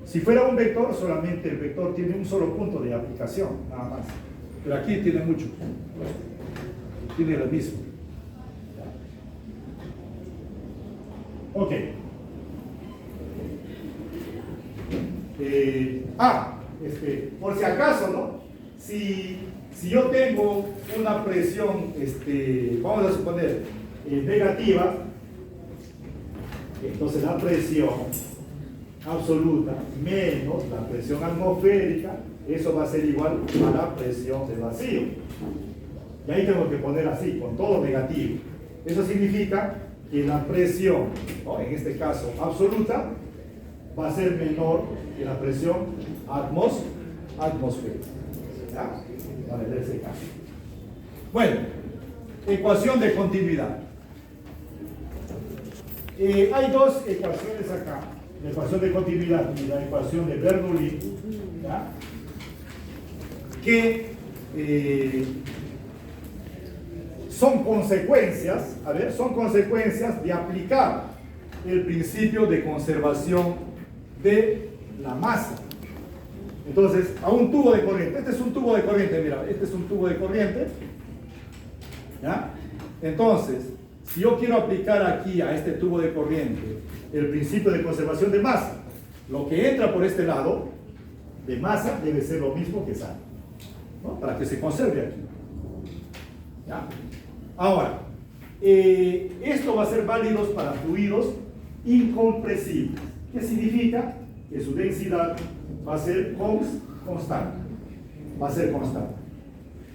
Si fuera un vector, solamente el vector tiene un solo punto de aplicación, nada más. Pero aquí tiene mucho. Tiene lo mismo. Ok. Por si acaso, ¿no? Si yo tengo una presión, vamos a suponer, negativa, entonces la presión absoluta menos la presión atmosférica, eso va a ser igual a la presión de vacío. Y ahí tengo que poner así, con todo negativo. Eso significa que la presión, ¿no? En este caso absoluta, va a ser menor que la presión atmosférica. ¿Ya? Para el ese caso. Bueno, ecuación de continuidad. Hay dos ecuaciones acá. La ecuación de continuidad y la ecuación de Bernoulli, ¿ya? Que son consecuencias, a ver, son consecuencias de aplicar el principio de conservación de la masa. Entonces, a un tubo de corriente, este es un tubo de corriente, mira, este es un tubo de corriente, ¿ya? Entonces, si yo quiero aplicar aquí a este tubo de corriente el principio de conservación de masa, lo que entra por este lado de masa debe ser lo mismo que sale, ¿no? Para que se conserve aquí. ¿Ya? Ahora, esto va a ser válido para fluidos incompresibles. ¿Qué significa? Que su densidad va a ser constante. Va a ser constante.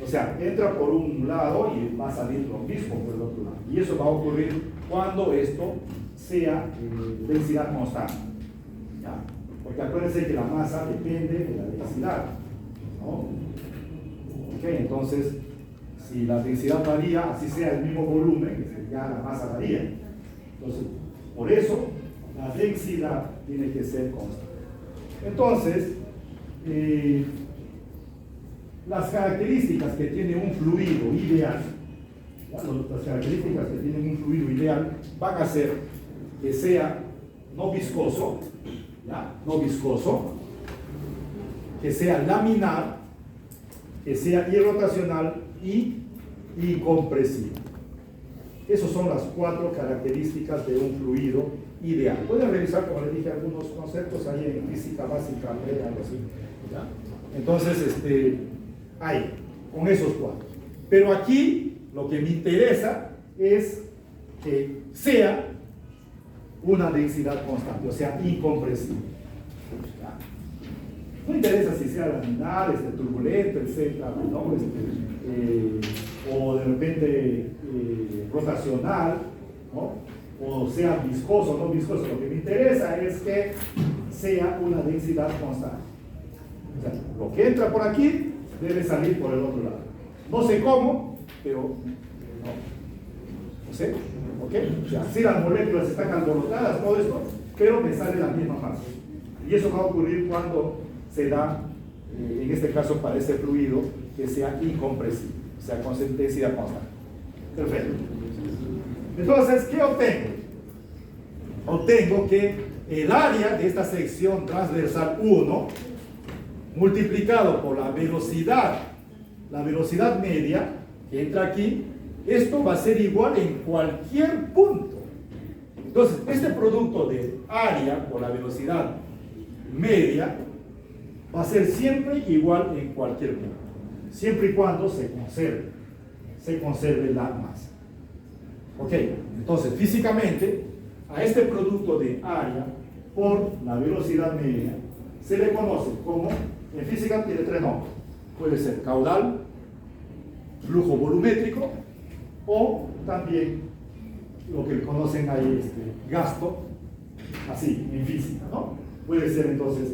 O sea, entra por un lado y va a salir lo mismo por el otro lado. Y eso va a ocurrir cuando esto sea densidad constante. ¿Ya? Porque acuérdense que la masa depende de la densidad, ¿no? Okay, entonces, si la densidad varía, así sea el mismo volumen, ya la masa varía. Entonces, por eso, la densidad tiene que ser constante. Entonces, las características que tiene un fluido ideal, las características que tienen un fluido ideal van a ser que sea no viscoso, ¿ya? No viscoso, que sea laminar, que sea irrotacional y incompresible. Esas son las 4 características de un fluido ideal. Pueden revisar, como les dije, algunos conceptos ahí en física básica, algo así, ¿ya? Entonces, hay con esos 4. Pero aquí lo que me interesa es que sea una densidad constante, o sea, incompresible. ¿Ya? No interesa si sea laminar, turbulento, etc., ¿no? O de repente rotacional, ¿no? O sea viscoso o no viscoso. Lo que me interesa es que sea una densidad constante. O sea, lo que entra por aquí debe salir por el otro lado. No sé cómo, pero no sé, ¿ok? O sea, si las moléculas están alborotadas, todo esto, pero me sale la misma masa. Y eso va a ocurrir cuando se da, en este caso para este fluido, que sea incompresible, o sea, con densidad constante. Perfecto. Entonces, ¿qué obtengo? Obtengo que el área de esta sección transversal 1 multiplicado por la velocidad media que entra aquí, esto va a ser igual en cualquier punto. Entonces, este producto de área por la velocidad media va a ser siempre igual en cualquier punto, siempre y cuando se conserve la masa. Ok, entonces físicamente a este producto de área por la velocidad media se le conoce como, en física tiene 3 nombres, puede ser caudal, flujo volumétrico o también lo que conocen ahí, gasto, así en física, ¿no? Puede ser entonces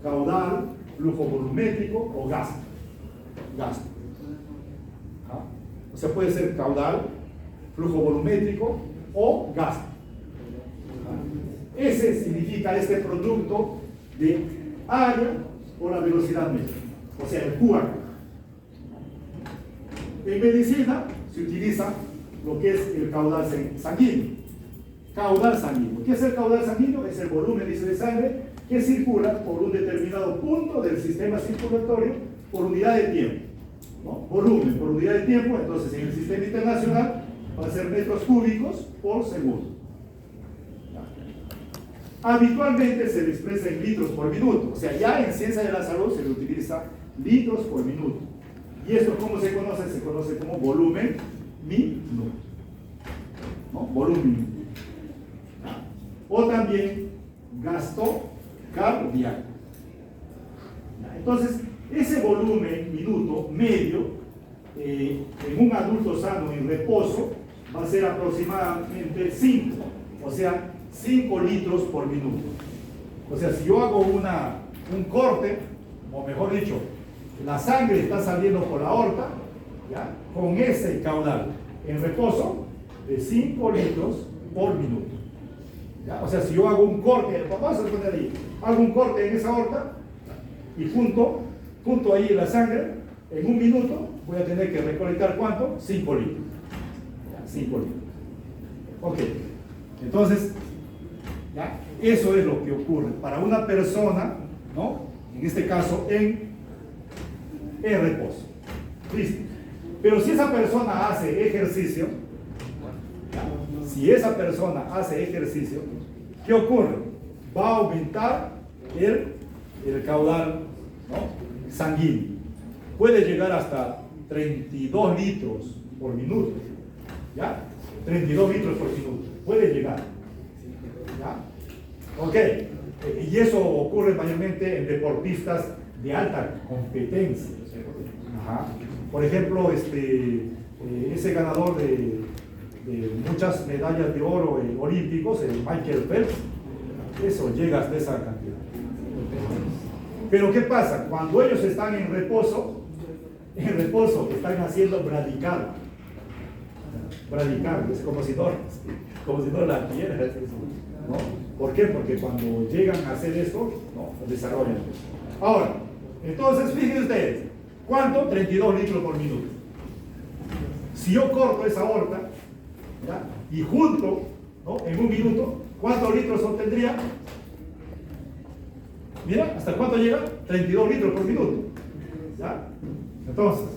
caudal, flujo volumétrico o gasto. ¿Ah? O sea, puede ser caudal, flujo volumétrico o gasto. ¿Ah? Ese significa este producto de área por la velocidad media, o sea, el Q acá. En medicina se utiliza lo que es el caudal sanguíneo. Caudal sanguíneo. ¿Qué es el caudal sanguíneo? Es el volumen de sangre que circula por un determinado punto del sistema circulatorio por unidad de tiempo, ¿no? Volumen por unidad de tiempo, entonces en el sistema internacional va a ser metros cúbicos por segundo. Habitualmente se le expresa en litros por minuto, o sea, ya en ciencia de la salud se le utiliza litros por minuto. ¿Y esto cómo se conoce? Se conoce como volumen minuto, ¿no? Volumen minuto. O también gasto cardíaco. Entonces, ese volumen minuto medio en un adulto sano en reposo va a ser aproximadamente 5, o sea, 5 litros por minuto. O sea, si yo hago un corte, o mejor dicho, la sangre está saliendo por la aorta, ¿ya? Con ese caudal en reposo de 5 litros por minuto. ¿Ya? O sea, si yo hago un corte, vamos a poner ahí, hago un corte en esa aorta y junto ahí la sangre, en un minuto voy a tener que recolectar ¿cuánto? 5 litros. ¿Ya? 5 litros. Ok, entonces, ¿ya? Eso es lo que ocurre para una persona, ¿no? En este caso, en reposo. ¿Listo? Pero si esa persona hace ejercicio, ¿ya? Si esa persona hace ejercicio, ¿qué ocurre? Va a aumentar el caudal, ¿no? Sanguíneo. Puede llegar hasta 32 litros por minuto. ¿Ya? 32 litros por minuto. Puede llegar. ¿Ya? Ok. Y eso ocurre mayormente en deportistas de alta competencia. Ajá. Por ejemplo, ese ganador de muchas medallas de oro olímpicos, el Michael Phelps, eso llega hasta esa cantidad. Pero ¿qué pasa? Cuando ellos están en reposo están haciendo bradicardia. Bradicardia, es como si no la tuvieran, ¿no? ¿Por qué? Porque cuando llegan a hacer esto, ¿no? Desarrollan. Ahora, entonces, fíjense ustedes, ¿cuánto? 32 litros por minuto. Si yo corto esa aorta, ¿ya? Y junto, ¿no? En un minuto, ¿cuántos litros obtendría? Mira, ¿hasta cuánto llega? 32 litros por minuto. ¿Ya? Entonces,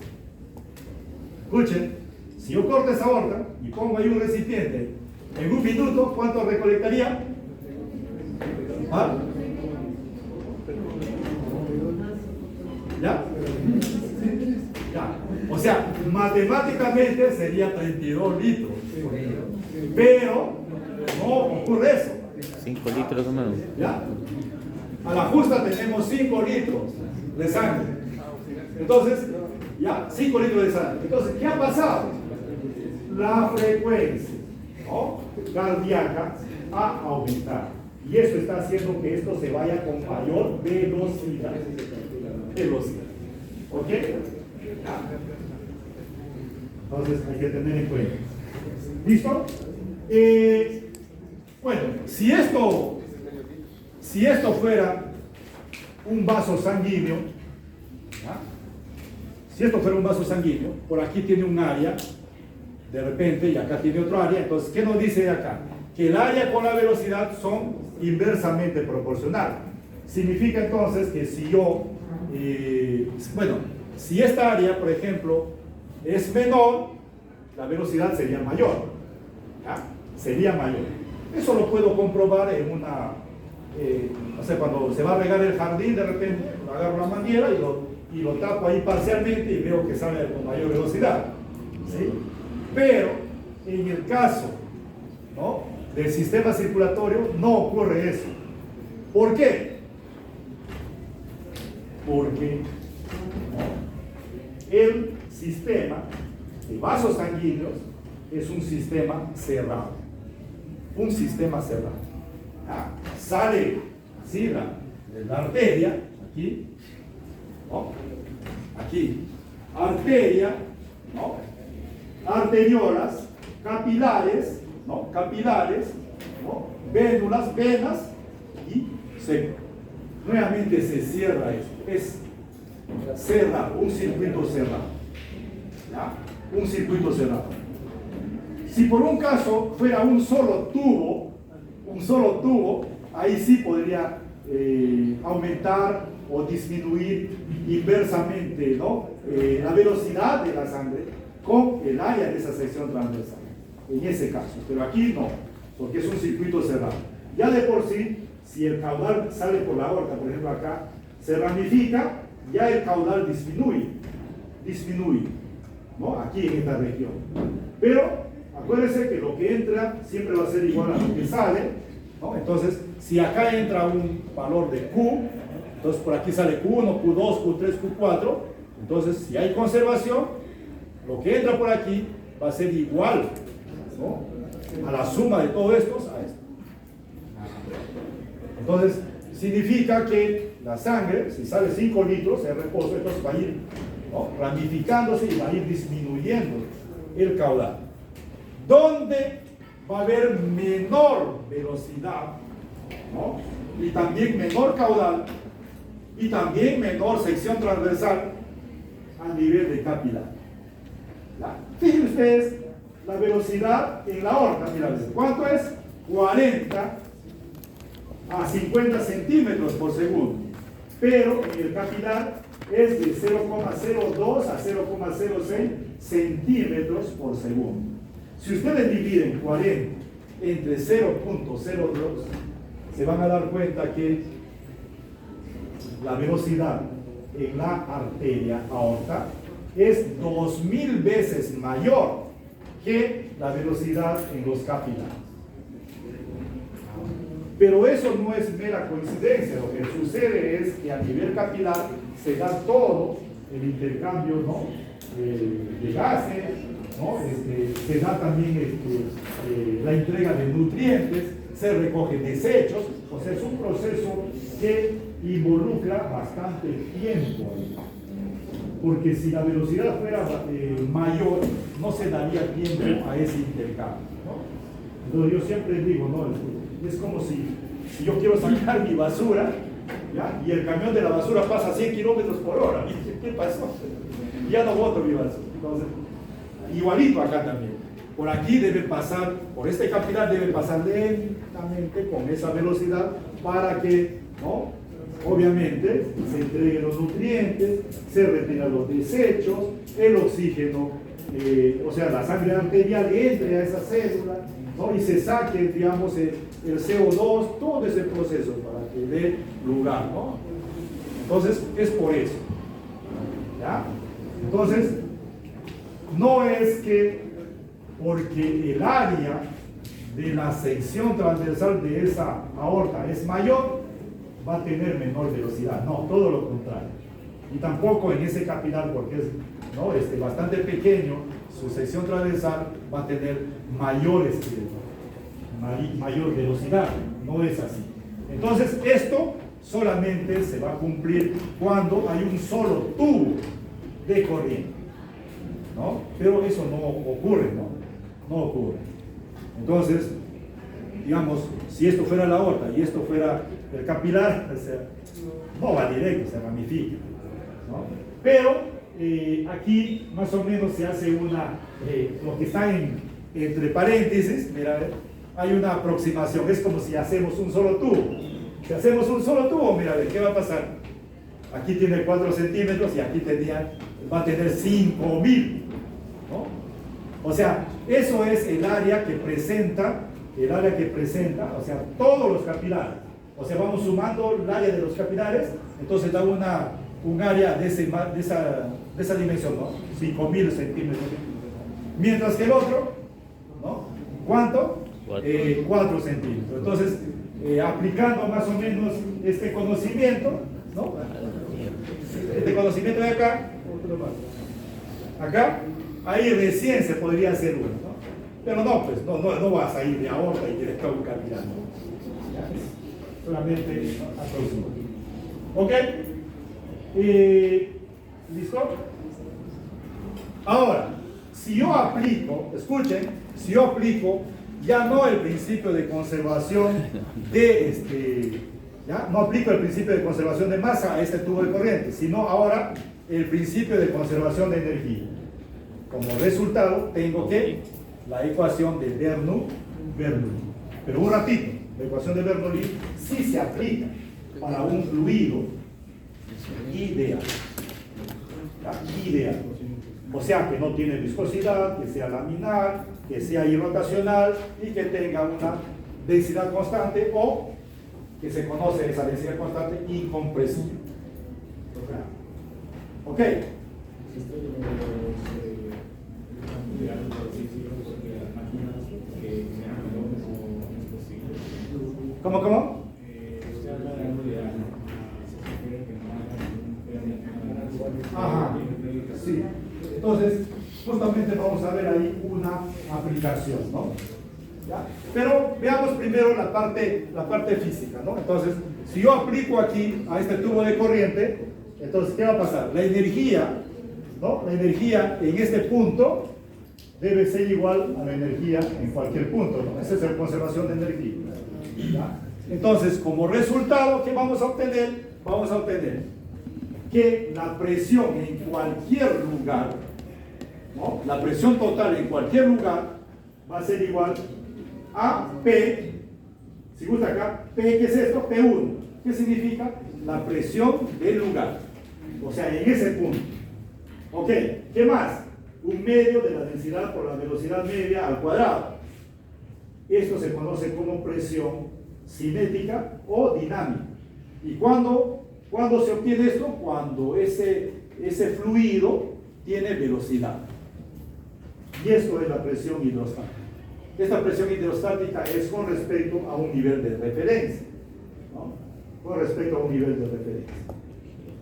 escuchen, si yo corto esa aorta y pongo ahí un recipiente, en un minuto, ¿cuánto recolectaría? ¿Ah? ¿Ya? Ya. O sea, matemáticamente sería 32 litros. Pero no ocurre eso. 5 litros o menos. ¿Ya? A la justa tenemos 5 litros de sangre. Entonces, ya, 5 litros de sangre. Entonces, ¿qué ha pasado? La frecuencia, ¿no? Cardíaca ha aumentado. Y eso está haciendo que esto se vaya con mayor velocidad. ¿Ok? Ya. Entonces, hay que tener en cuenta. ¿Listo? Bueno, si esto fuera un vaso sanguíneo, ¿ya? Si esto fuera un vaso sanguíneo, por aquí tiene un área, de repente, y acá tiene otro área, entonces, ¿qué nos dice acá? Que el área con la velocidad son inversamente proporcionales. Significa entonces que si yo, si esta área, por ejemplo, es menor, la velocidad sería mayor. ¿Ya? Sería mayor. Eso lo puedo comprobar en una, no sé, cuando se va a regar el jardín, de repente agarro la manguera y lo tapo ahí parcialmente y veo que sale con mayor velocidad. ¿Sí? Pero en el caso, ¿no? del sistema circulatorio no ocurre eso. ¿Por qué? Porque, ¿no? el sistema de vasos sanguíneos es un sistema cerrado. Un sistema cerrado. ¿Ah? Sale así la arteria, aquí, ¿no? Aquí, arteria, ¿no? Arteriolas, capilares, ¿no? Capilares, ¿no? Vénulas, venas y seco. Nuevamente se cierra esto. Es cerrado, un circuito cerrado. ¿Ya? Un circuito cerrado. Si por un caso fuera un solo tubo, ahí sí podría aumentar o disminuir inversamente, ¿no? La velocidad de la sangre con el área de esa sección transversal. En ese caso, pero aquí no, porque es un circuito cerrado. Ya de por sí, si el caudal sale por la aorta, por ejemplo acá, se ramifica, ya el caudal disminuye, ¿no? Aquí en esta región. Pero acuérdense que lo que entra siempre va a ser igual a lo que sale, ¿no? Entonces, si acá entra un valor de Q, entonces por aquí sale Q1, Q2, Q3, Q4, entonces si hay conservación, lo que entra por aquí va a ser igual, ¿no? a la suma de todos estos a esto. Entonces, significa que la sangre, si sale 5 litros de reposo, entonces va a ir, ¿no?, ramificándose y va a ir disminuyendo el caudal. ¿Dónde va a haber menor velocidad, ¿no?, y también menor caudal y también menor sección transversal? A nivel de capilar. ¿Ya? Fíjense ustedes la velocidad en la aorta. Mira, ¿cuánto es? 40 a 50 centímetros por segundo, pero en el capilar es de 0,02 a 0,06 centímetros por segundo. Si ustedes dividen 40 entre 0,02, se van a dar cuenta que la velocidad en la arteria aorta es 2000 veces mayor que la velocidad en los capilares. Pero eso no es mera coincidencia. Lo que sucede es que a nivel capilar se da todo el intercambio, ¿no?, de gases, ¿no?, se da también la entrega de nutrientes, se recogen desechos. O sea, es un proceso que involucra bastante tiempo, porque si la velocidad fuera mayor, no se daría tiempo a ese intercambio, ¿no? Entonces yo siempre digo, ¿no?, es como si yo quiero sacar mi basura, ¿ya?, y el camión de la basura pasa a 100 kilómetros por hora. ¿Qué pasó? Ya no boto mi basura. Entonces, igualito acá también. Por aquí debe pasar, por este capilar debe pasar lentamente con esa velocidad para que, ¿no?, obviamente se entreguen los nutrientes, se retengan los desechos, el oxígeno, o sea, la sangre arterial entre a esa célula, ¿no?, y se saque, digamos, el CO2, todo ese proceso para que dé lugar, ¿no? Entonces, es por eso, ¿ya? Entonces, no es que porque el área de la sección transversal de esa aorta es mayor, va a tener menor velocidad. No, todo lo contrario. Y tampoco en ese capilar, porque es, ¿no?, bastante pequeño, su sección transversal va a tener mayor velocidad. No es así. Entonces, esto solamente se va a cumplir cuando hay un solo tubo de corriente, ¿no? Pero eso no ocurre, ¿no? No ocurre. Entonces, digamos, si esto fuera la aorta y esto fuera el capilar, o sea, no va directo, se ramifica, ¿no? Pero aquí más o menos se hace lo que está entre paréntesis, mira, hay una aproximación. Es como si hacemos un solo tubo. Si hacemos un solo tubo, mira, ¿qué va a pasar? Aquí tiene 4 centímetros y aquí va a tener 5000, ¿no? O sea, eso es el área que presenta, o sea, todos los capilares. O sea, vamos sumando el área de los capilares, entonces da un área de esa dimensión, ¿no? 5000 centímetros. Mientras que el otro, ¿no? ¿Cuánto? 4 centímetros. Entonces, aplicando más o menos este conocimiento, ¿no?, este conocimiento de acá, ahí recién se podría hacer uno, ¿no? Pero no, pues, no vas a ir de aorta y directo a un capilar, ¿no? Solamente aproximado. ¿Ok? ¿Listo? Ahora, si yo aplico, escuchen, si yo aplico ya no el principio de conservación ya no aplico el principio de conservación de masa a este tubo de corriente, sino ahora el principio de conservación de energía. Como resultado, tengo que la ecuación de Bernoulli. Pero un ratito, la ecuación de Bernoulli sí se aplica para un fluido ideal. ¿Ya? Ideal. O sea, que no tiene viscosidad, que sea laminar, que sea irrotacional y que tenga una densidad constante, o que se conoce esa densidad constante incompresible. ¿Ok? ¿Cómo? Ajá, sí. Entonces, justamente vamos a ver ahí una aplicación, ¿no? ¿Ya? Pero veamos primero la parte física, ¿no? Entonces, si yo aplico aquí a este tubo de corriente, entonces, ¿qué va a pasar? La energía, ¿no? La energía en este punto debe ser igual a la energía en cualquier punto, ¿no? Esa es la conservación de energía, ¿ya? Entonces, como resultado, ¿qué vamos a obtener? Vamos a obtener que la presión en cualquier lugar, ¿no? La presión total en cualquier lugar va a ser igual a P, si gusta acá, P, ¿qué es esto? P1. ¿Qué significa? La presión del lugar. O sea, en ese punto. Ok, ¿qué más? Un medio de la densidad por la velocidad media al cuadrado. Esto se conoce como presión cinética o dinámica. ¿Y cuándo se obtiene esto? Cuando ese fluido tiene velocidad. Y esto es la presión hidrostática. Esta presión hidrostática es con respecto a un nivel de referencia, ¿no? Con respecto a un nivel de referencia.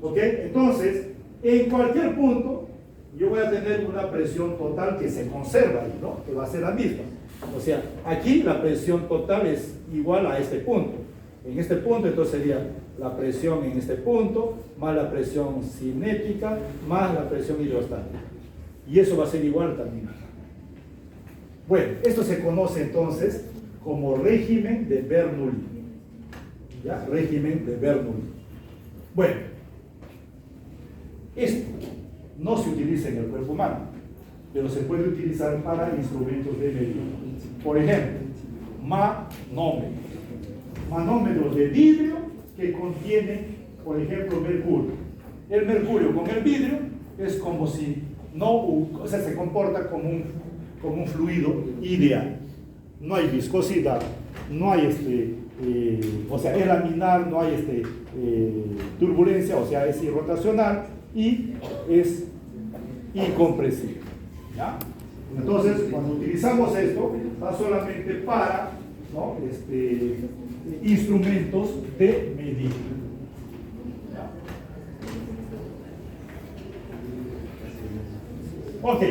¿Ok? Entonces, en cualquier punto, yo voy a tener una presión total que se conserva ahí, ¿no? Que va a ser la misma. O sea, aquí la presión total es igual a este punto. En este punto, entonces sería la presión en este punto, más la presión cinética, más la presión hidrostática. Y eso va a ser igual también. Bueno, esto se conoce entonces como régimen de Bernoulli. ¿Ya? Régimen de Bernoulli. Bueno, esto no se utiliza en el cuerpo humano, pero se puede utilizar para instrumentos de medida. Por ejemplo, manómetros de vidrio que contienen, por ejemplo, mercurio. El mercurio con el vidrio es como si o sea, se comporta como un fluido ideal. No hay viscosidad, no hay o sea, es laminar, no hay turbulencia, o sea, es irrotacional y es incompresible. ¿Ya? Entonces, cuando utilizamos esto, va solamente para, ¿no? Instrumentos de medida. ¿Ya? Ok.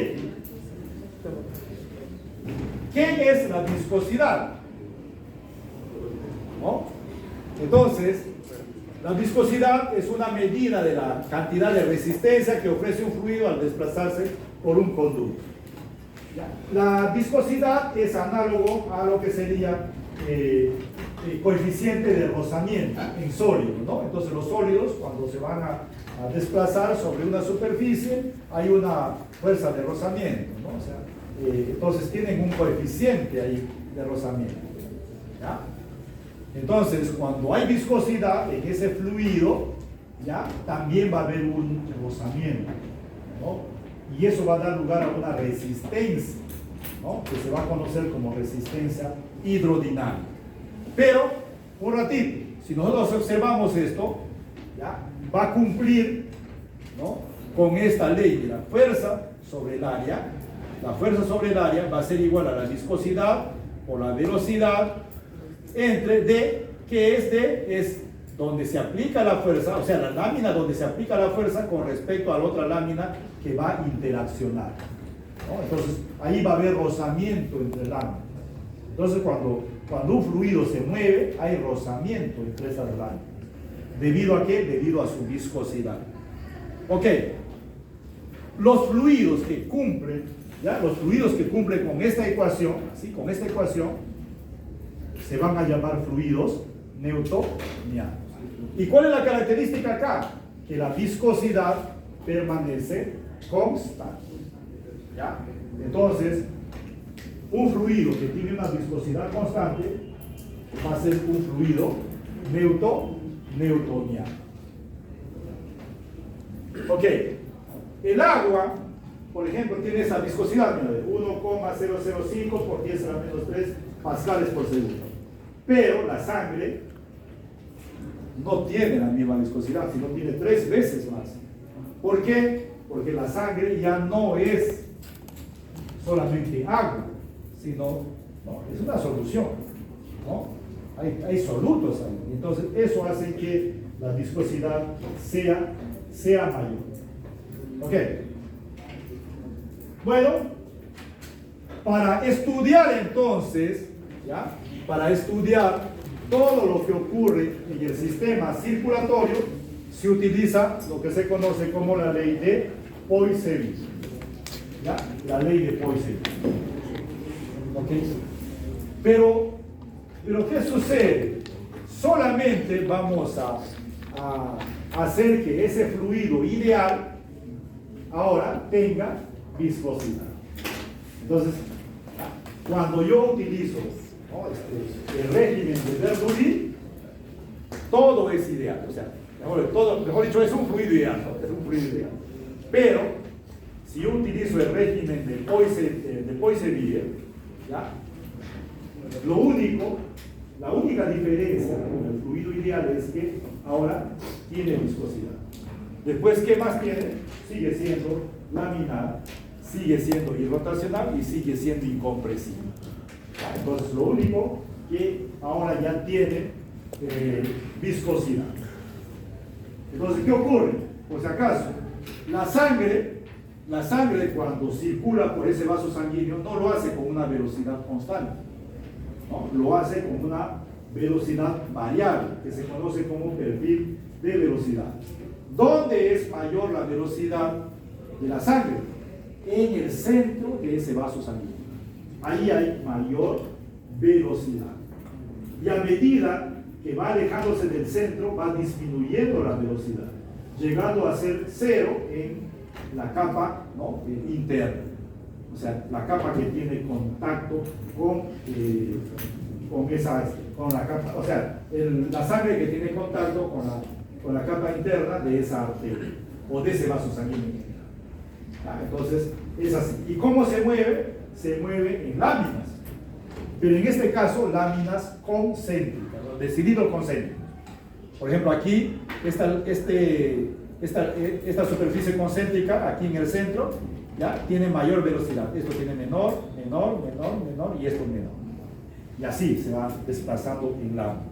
¿Qué es la viscosidad? ¿No? Entonces, la viscosidad es una medida de la cantidad de resistencia que ofrece un fluido al desplazarse por un conducto. La viscosidad es análogo a lo que sería el coeficiente de rozamiento en sólidos, ¿no? Entonces los sólidos, cuando se van a desplazar sobre una superficie, hay una fuerza de rozamiento, ¿no? O sea, entonces tienen un coeficiente ahí de rozamiento. ¿Ya? Entonces, cuando hay viscosidad en ese fluido, ¿ya? También va a haber un rozamiento, ¿no? Y eso va a dar lugar a una resistencia, ¿no? Que se va a conocer como resistencia hidrodinámica. Pero, un ratito, si nosotros observamos esto, ¿ya? Va a cumplir, ¿no? Con esta ley de la fuerza sobre el área. La fuerza sobre el área va a ser igual a la viscosidad por la velocidad entre D, que es donde se aplica la fuerza, o sea, la lámina donde se aplica la fuerza con respecto a la otra lámina que va a interaccionar, ¿no? Entonces, ahí va a haber rozamiento entre láminas. Entonces, cuando un fluido se mueve, hay rozamiento entre esas láminas. ¿Debido a qué? Debido a su viscosidad. Ok. Los fluidos que cumplen, ¿ya? Los fluidos que cumplen con esta ecuación, así, con esta ecuación, se van a llamar fluidos newtonianos. ¿Y cuál es la característica acá? Que la viscosidad permanece constante. ¿Ya? Entonces, un fluido que tiene una viscosidad constante va a ser un fluido newtoniano. Ok. El agua, por ejemplo, tiene esa viscosidad, 1,005 por 10 a la menos 3 pascales por segundo. Pero la sangre no tiene la misma viscosidad, sino tiene 3 veces más. ¿Por qué? Porque la sangre ya no es solamente agua, sino, ¿no? Es una solución, ¿no? Hay solutos ahí. Entonces eso hace que la viscosidad sea mayor. ¿Ok? Bueno, para estudiar entonces, ¿ya? Para estudiar todo lo que ocurre en el sistema circulatorio se utiliza lo que se conoce como la ley de Poiseuille. ¿Ya? La ley de Poiseuille. ¿Ok? Pero ¿qué sucede? Solamente vamos a hacer que ese fluido ideal ahora tenga viscosidad. Entonces, cuando yo utilizo, ¿no?, el régimen de Bernoulli, todo es ideal. O sea, mejor dicho, es un fluido ideal, ¿no? Es un fluido ideal. Pero, si yo utilizo el régimen de Poiseuille, ¿ya?, la única diferencia con el fluido ideal es que ahora tiene viscosidad. Después, ¿qué más tiene? Sigue siendo laminar, sigue siendo irrotacional y sigue siendo incompresible. Entonces, lo único que ahora ya tiene viscosidad. Entonces, ¿qué ocurre? Pues acaso, la sangre cuando circula por ese vaso sanguíneo no lo hace con una velocidad constante, ¿no? Lo hace con una velocidad variable, que se conoce como perfil de velocidad. ¿Dónde es mayor la velocidad de la sangre? En el centro de ese vaso sanguíneo. Ahí hay mayor velocidad. Y a medida que va alejándose del centro, va disminuyendo la velocidad, llegando a ser cero en la capa, ¿no?, interna. O sea, la capa que tiene contacto con la capa, o sea, la sangre que tiene contacto con la capa interna de esa arteria o de ese vaso sanguíneo. Entonces, es así. ¿Y cómo se mueve? Se mueve en láminas, pero en este caso láminas concéntricas, de cilindro concéntrico. Por ejemplo, aquí esta superficie concéntrica, aquí en el centro, ¿ya?, tiene mayor velocidad. Esto tiene menor, y esto menor. Y así se va desplazando en láminas.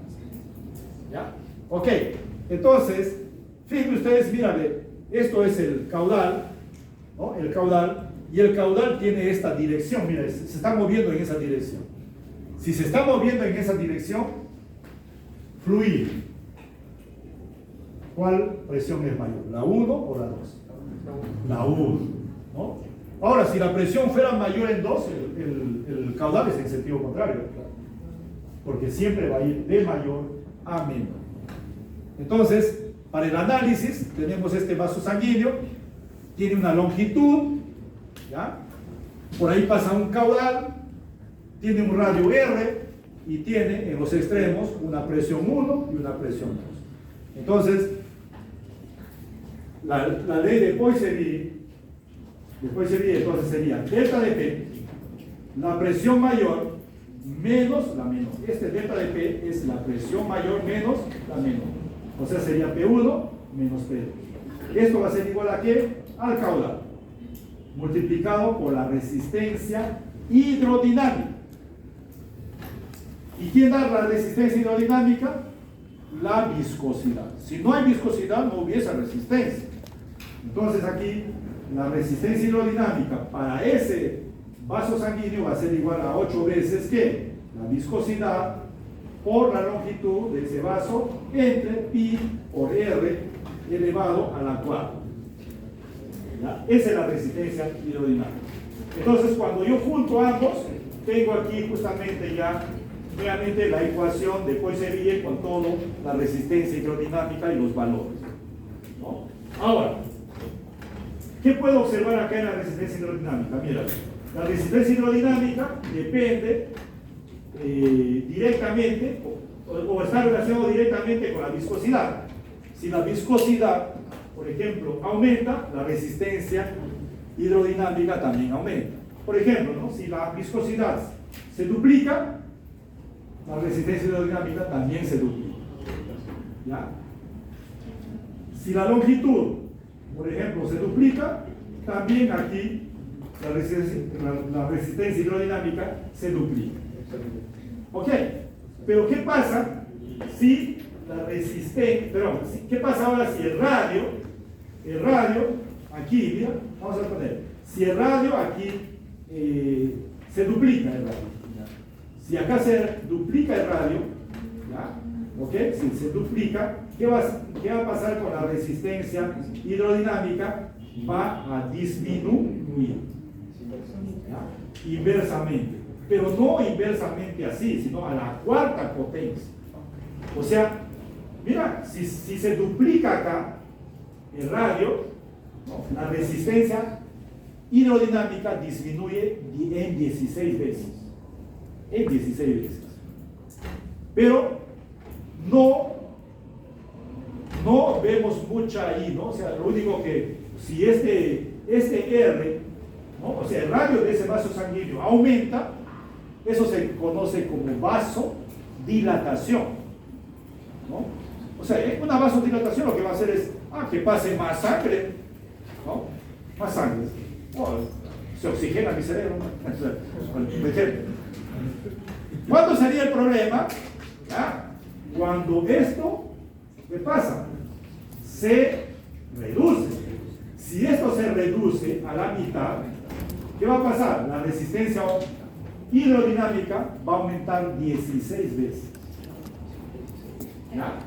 ¿Ya? Ok, entonces, fíjense ustedes, mira, esto es el caudal, ¿no? El caudal, y el caudal tiene esta dirección, mira, se está moviendo en esa dirección. Si se está moviendo en esa dirección, fluir. ¿Cuál presión es mayor? ¿La 1 o la 2? La 1, ¿no? Ahora, si la presión fuera mayor en 2, el caudal es en sentido contrario, porque siempre va a ir de mayor a menor. Entonces, para el análisis, tenemos este vaso sanguíneo, tiene una longitud, ¿ya? Por ahí pasa un caudal, tiene un radio R y tiene en los extremos una presión 1 y una presión 2. Entonces, la ley de Poiseuille entonces sería delta de P, la presión mayor menos la menor. Este delta de P es la presión mayor menos la menor. O sea, sería P1 menos P2. Esto va a ser igual a ¿qué? Al caudal, multiplicado por la resistencia hidrodinámica. ¿Y quién da la resistencia hidrodinámica? La viscosidad. Si no hay viscosidad, no hubiese resistencia. Entonces aquí la resistencia hidrodinámica para ese vaso sanguíneo va a ser igual a 8 veces ¿qué? La viscosidad por la longitud de ese vaso entre pi por r elevado a la cuarta. ¿Ya? Esa es la resistencia hidrodinámica. Entonces, cuando yo junto ambos, tengo aquí justamente ya nuevamente la ecuación de Poiseuille con toda la resistencia hidrodinámica y los valores, ¿no? Ahora, ¿qué puedo observar acá en la resistencia hidrodinámica? Mira, la resistencia hidrodinámica depende directamente o está relacionado directamente con la viscosidad. Si la viscosidad, por ejemplo, aumenta, la resistencia hidrodinámica también aumenta. Por ejemplo, ¿no?, si la viscosidad se duplica, la resistencia hidrodinámica también se duplica. ¿Ya? Si la longitud, por ejemplo, se duplica, también aquí la resistencia hidrodinámica se duplica. ¿Ok? Pero ¿qué pasa si la resistencia, qué pasa ahora si el radio, aquí, mira, vamos a poner, si el radio aquí se duplica el radio. Si acá se duplica el radio, ¿ya? ¿Ok? Si se duplica, ¿qué va a pasar con la resistencia hidrodinámica? Va a disminuir, ¿ya? Inversamente, pero no inversamente así, sino a la cuarta potencia. O sea, mira, si se duplica acá el radio, ¿no? La resistencia hidrodinámica disminuye en 16 veces. En 16 veces. Pero no vemos mucha ahí, ¿no? O sea, lo único que, si este R, ¿no? O sea, el radio de ese vaso sanguíneo aumenta, eso se conoce como vasodilatación, ¿no? O sea, una vasodilatación lo que va a hacer es que pase más sangre, ¿no? Más sangre. Oh, se oxigena mi cerebro. ¿Cuándo sería el problema? ¿Ya? Cuando esto, ¿qué pasa? Se reduce. Si esto se reduce a la mitad, ¿qué va a pasar? La resistencia hidrodinámica va a aumentar 16 veces. ¿Ya?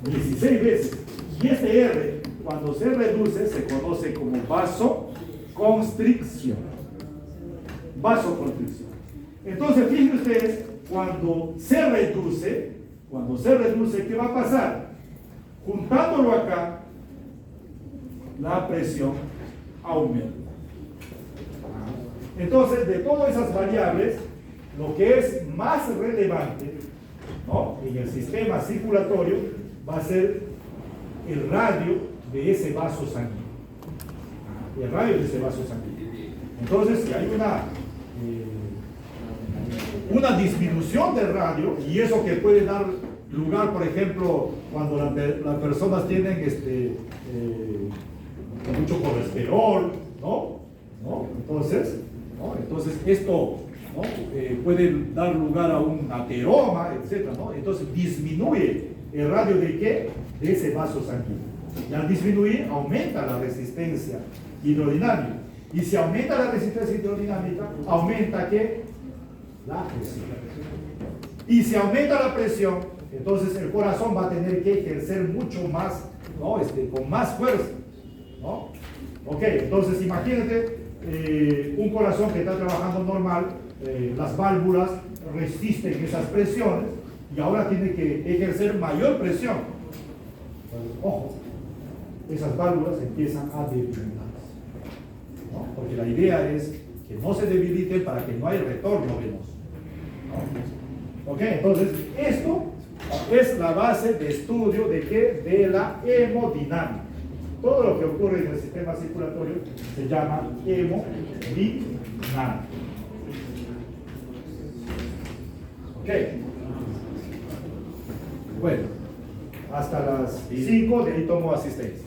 16 veces. Y este R, cuando se reduce, se conoce como vasoconstricción. Vasoconstricción. Entonces, fíjense ustedes, cuando se reduce, ¿qué va a pasar? Juntándolo acá, la presión aumenta. Entonces, de todas esas variables, lo que es más relevante, ¿no? En el sistema circulatorio va a ser el radio de ese vaso sanguíneo. El radio de ese vaso sanguíneo. Entonces, si hay una disminución del radio, y eso que puede dar lugar, por ejemplo, cuando las personas tienen mucho colesterol, ¿no? Entonces esto, ¿no? Puede dar lugar a un ateroma, etc., ¿no? Entonces disminuye el radio de ¿qué? De ese vaso sanguíneo. Y al disminuir, aumenta la resistencia hidrodinámica. Y si aumenta la resistencia hidrodinámica, aumenta ¿qué? La presión. Y si aumenta la presión, entonces el corazón va a tener que ejercer mucho más, ¿no? Con más fuerza, ¿no? Ok, entonces imagínate un corazón que está trabajando normal, las válvulas resisten esas presiones y ahora tiene que ejercer mayor presión. Entonces, ojo, esas válvulas empiezan a debilitarse, ¿no? Porque la idea es que no se debiliten para que no haya retorno venoso, ¿no? Ok, entonces esto es la base de estudio de ¿qué? De la hemodinámica. Todo lo que ocurre en el sistema circulatorio se llama hemodinámica. Ok. Bueno, hasta las 5 de ahí tomo asistencia.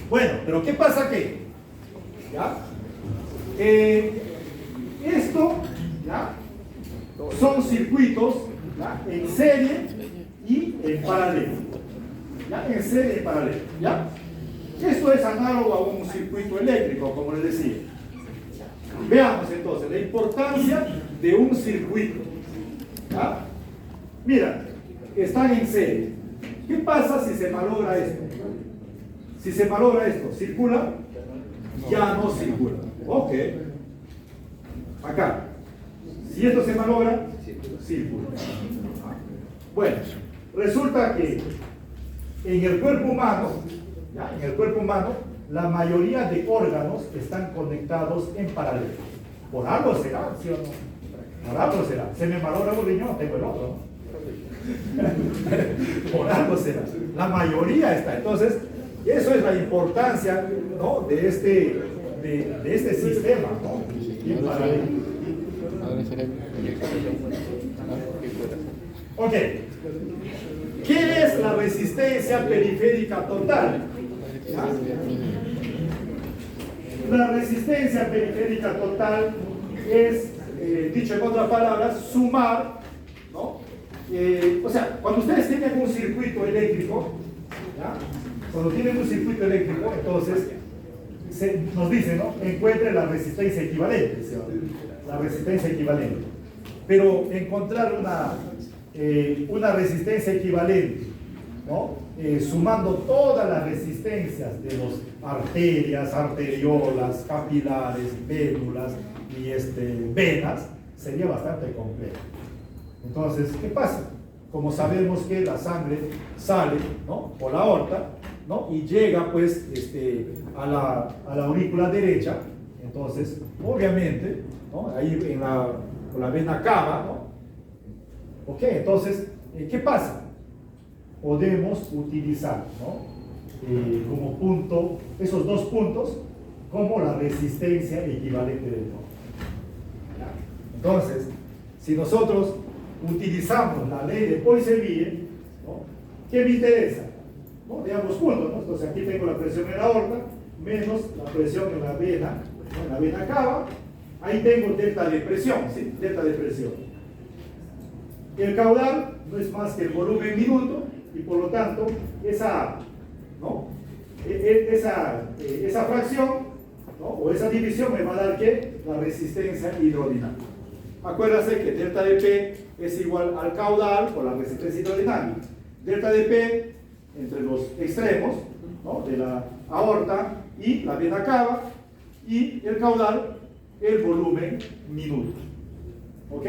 Bueno, pero ¿qué pasa aquí? ¿Ya? Esto, ¿ya? Son circuitos, ¿ya? En serie y en paralelo. ¿Ya? En serie y en paralelo. ¿Ya? Esto es análogo a un circuito eléctrico, como les decía. Veamos entonces la importancia de un circuito. ¿Ya? Mira, están en serie. ¿Qué pasa si se malogra esto? Si se malogra esto, ¿circula? Ya no circula. Ok. Acá. Si esto se malogra, circula. Bueno, resulta que en el cuerpo humano, ¿ya? En el cuerpo humano, la mayoría de órganos están conectados en paralelo. Por algo será, ¿sí o no? Por algo será. Se me malogra un riñón, tengo el otro, ¿no? Por algo será. La mayoría está. Entonces, eso es la importancia, ¿no? de este sistema, ¿no? En paralelo. Ok. ¿Qué es la resistencia periférica total? ¿Ya? La resistencia periférica total es, dicho en otras palabras, sumar, ¿no? O sea, cuando ustedes tienen un circuito eléctrico, ¿ya? Cuando tienen un circuito eléctrico, entonces nos dice, ¿no? Encuentre la resistencia equivalente, la resistencia equivalente. Pero encontrar una resistencia equivalente, ¿no? Sumando todas las resistencias de las arterias, arteriolas, capilares, vénulas y venas, sería bastante complejo. Entonces, ¿qué pasa? Como sabemos que la sangre sale, ¿no?, por la aorta, ¿no?, y llega pues a la aurícula derecha, entonces obviamente, ¿no?, ahí por la vena cava, ¿no? Ok, entonces, ¿qué pasa? Podemos utilizar, ¿no?, como punto, esos dos puntos, como la resistencia equivalente del nodo. Entonces, si nosotros utilizamos la ley de Poisseville, ¿no?, ¿qué me interesa? ¿No? De ambos puntos, ¿no? Entonces aquí tengo la presión en la aorta menos la presión en la vena, ¿no?, en la vena cava. Ahí tengo delta de presión, ¿sí? Delta de presión. El caudal no es más que el volumen minuto y por lo tanto esa, ¿no?, esa fracción, ¿no?, o esa división me va a dar ¿qué? La resistencia hidrodinámica. Acuérdense que delta de P es igual al caudal por la resistencia hidrodinámica. Delta de P entre los extremos, ¿no?, de la aorta y la vena cava, y el caudal, el volumen minuto. ¿Ok?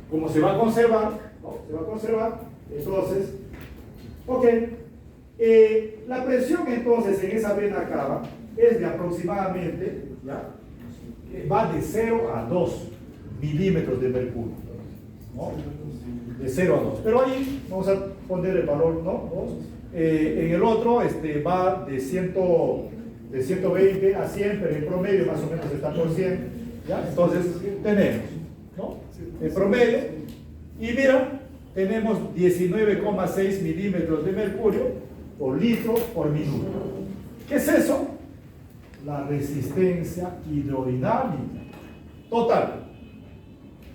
Como se va a conservar, ¿no?, se va a conservar, entonces, ok, la presión entonces en esa vena cava es de aproximadamente, ¿ya?, va de 0 a 2 milímetros de mercurio, ¿no?, de 0 a 2, pero ahí vamos a poner el valor, ¿no?, 2. En el otro va de 120 a 100, pero en promedio más o menos está por 100, ¿ya? Entonces tenemos, ¿no?, el promedio, y mira, tenemos 19,6 milímetros de mercurio por litro por minuto. ¿Qué es eso? La resistencia hidrodinámica total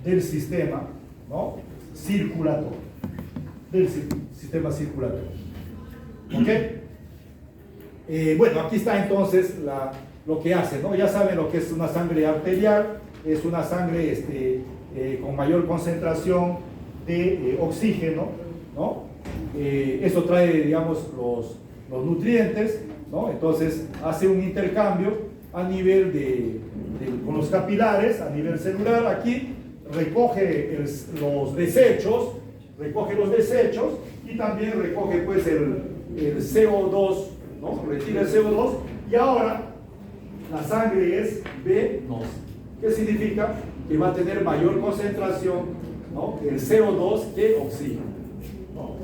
del sistema, ¿no?, circulatorio, del sistema circulatorio. ¿Ok? Bueno, aquí está entonces lo que hace, ¿no? Ya saben lo que es una sangre arterial, es una sangre con mayor concentración de oxígeno, ¿no? Eso trae, digamos, los nutrientes, ¿no? Entonces hace un intercambio a nivel con los capilares, a nivel celular. Aquí recoge los desechos y también recoge pues el CO2, ¿no? Retira el CO2 y ahora la sangre es venosa. ¿Qué significa? Que va a tener mayor concentración, ¿no?, el CO2 que oxígeno, ¿no?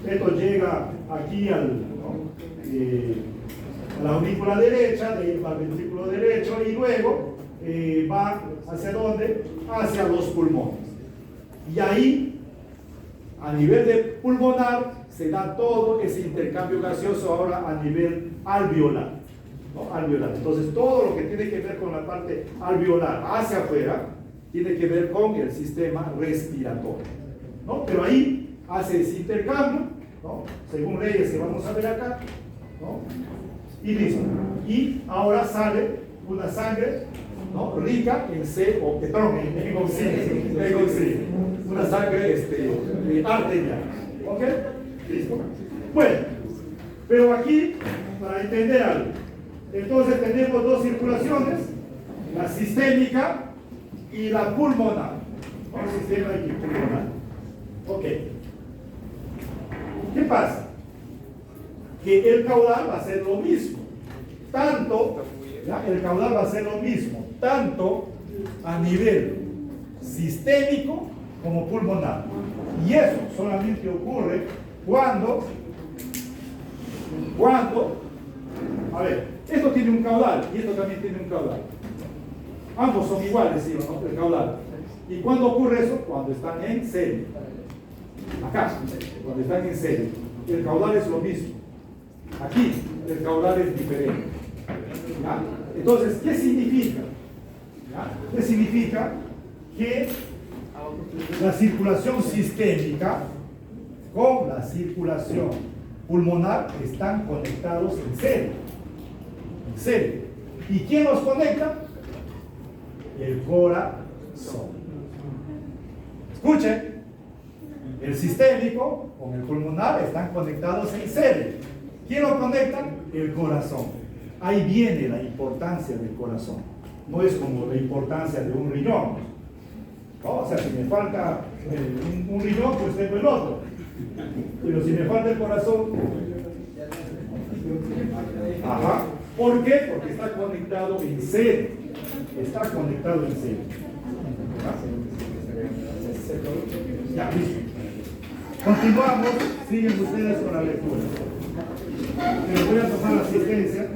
Esto llega aquí a la aurícula derecha, de ahí va al ventrículo derecho y luego va hacia dónde? Hacia los pulmones. Y ahí, a nivel de pulmonar, se da todo ese intercambio gaseoso ahora a nivel alveolar, ¿no? Alveolar. Entonces, todo lo que tiene que ver con la parte alveolar hacia afuera, tiene que ver con el sistema respiratorio, ¿no? Pero ahí hace ese intercambio, ¿no?, según leyes que vamos a ver acá, ¿no?, y listo. Y ahora sale una sangre, ¿no?, rica en en oxígeno, una sangre arterial. ¿Ok? Listo. Bueno, pero aquí, para entender algo, entonces tenemos dos circulaciones, la sistémica y la pulmonar, ¿no? Sistema y pulmonar. Ok. ¿Qué pasa? Que el caudal va a ser lo mismo. El caudal va a ser lo mismo, tanto a nivel sistémico como pulmonar. Y eso solamente ocurre cuando, a ver, esto tiene un caudal y esto también tiene un caudal. Ambos son iguales, ¿sí o no? El caudal. ¿Y cuándo ocurre eso? Cuando están en serie. Acá, cuando están en serie. El caudal es lo mismo. Aquí, el caudal es diferente. ¿Ya? Entonces, ¿qué significa? ¿Ya? ¿Qué significa? Que la circulación sistémica con la circulación pulmonar están conectados en serie. En serie. ¿Y quién los conecta? El corazón. Escuchen. El sistémico con el pulmonar están conectados en serie. ¿Quién lo conecta? El corazón. Ahí viene la importancia del corazón. No es como la importancia de un riñón, ¿no? O sea, si me falta un riñón, pues tengo el otro. Pero si me falta el corazón, ajá. ¿Por qué? Porque está conectado en serie. Está conectado en serie. Ya, listo. Continuamos, siguen ustedes con la lectura. Pero voy a tomar la asistencia.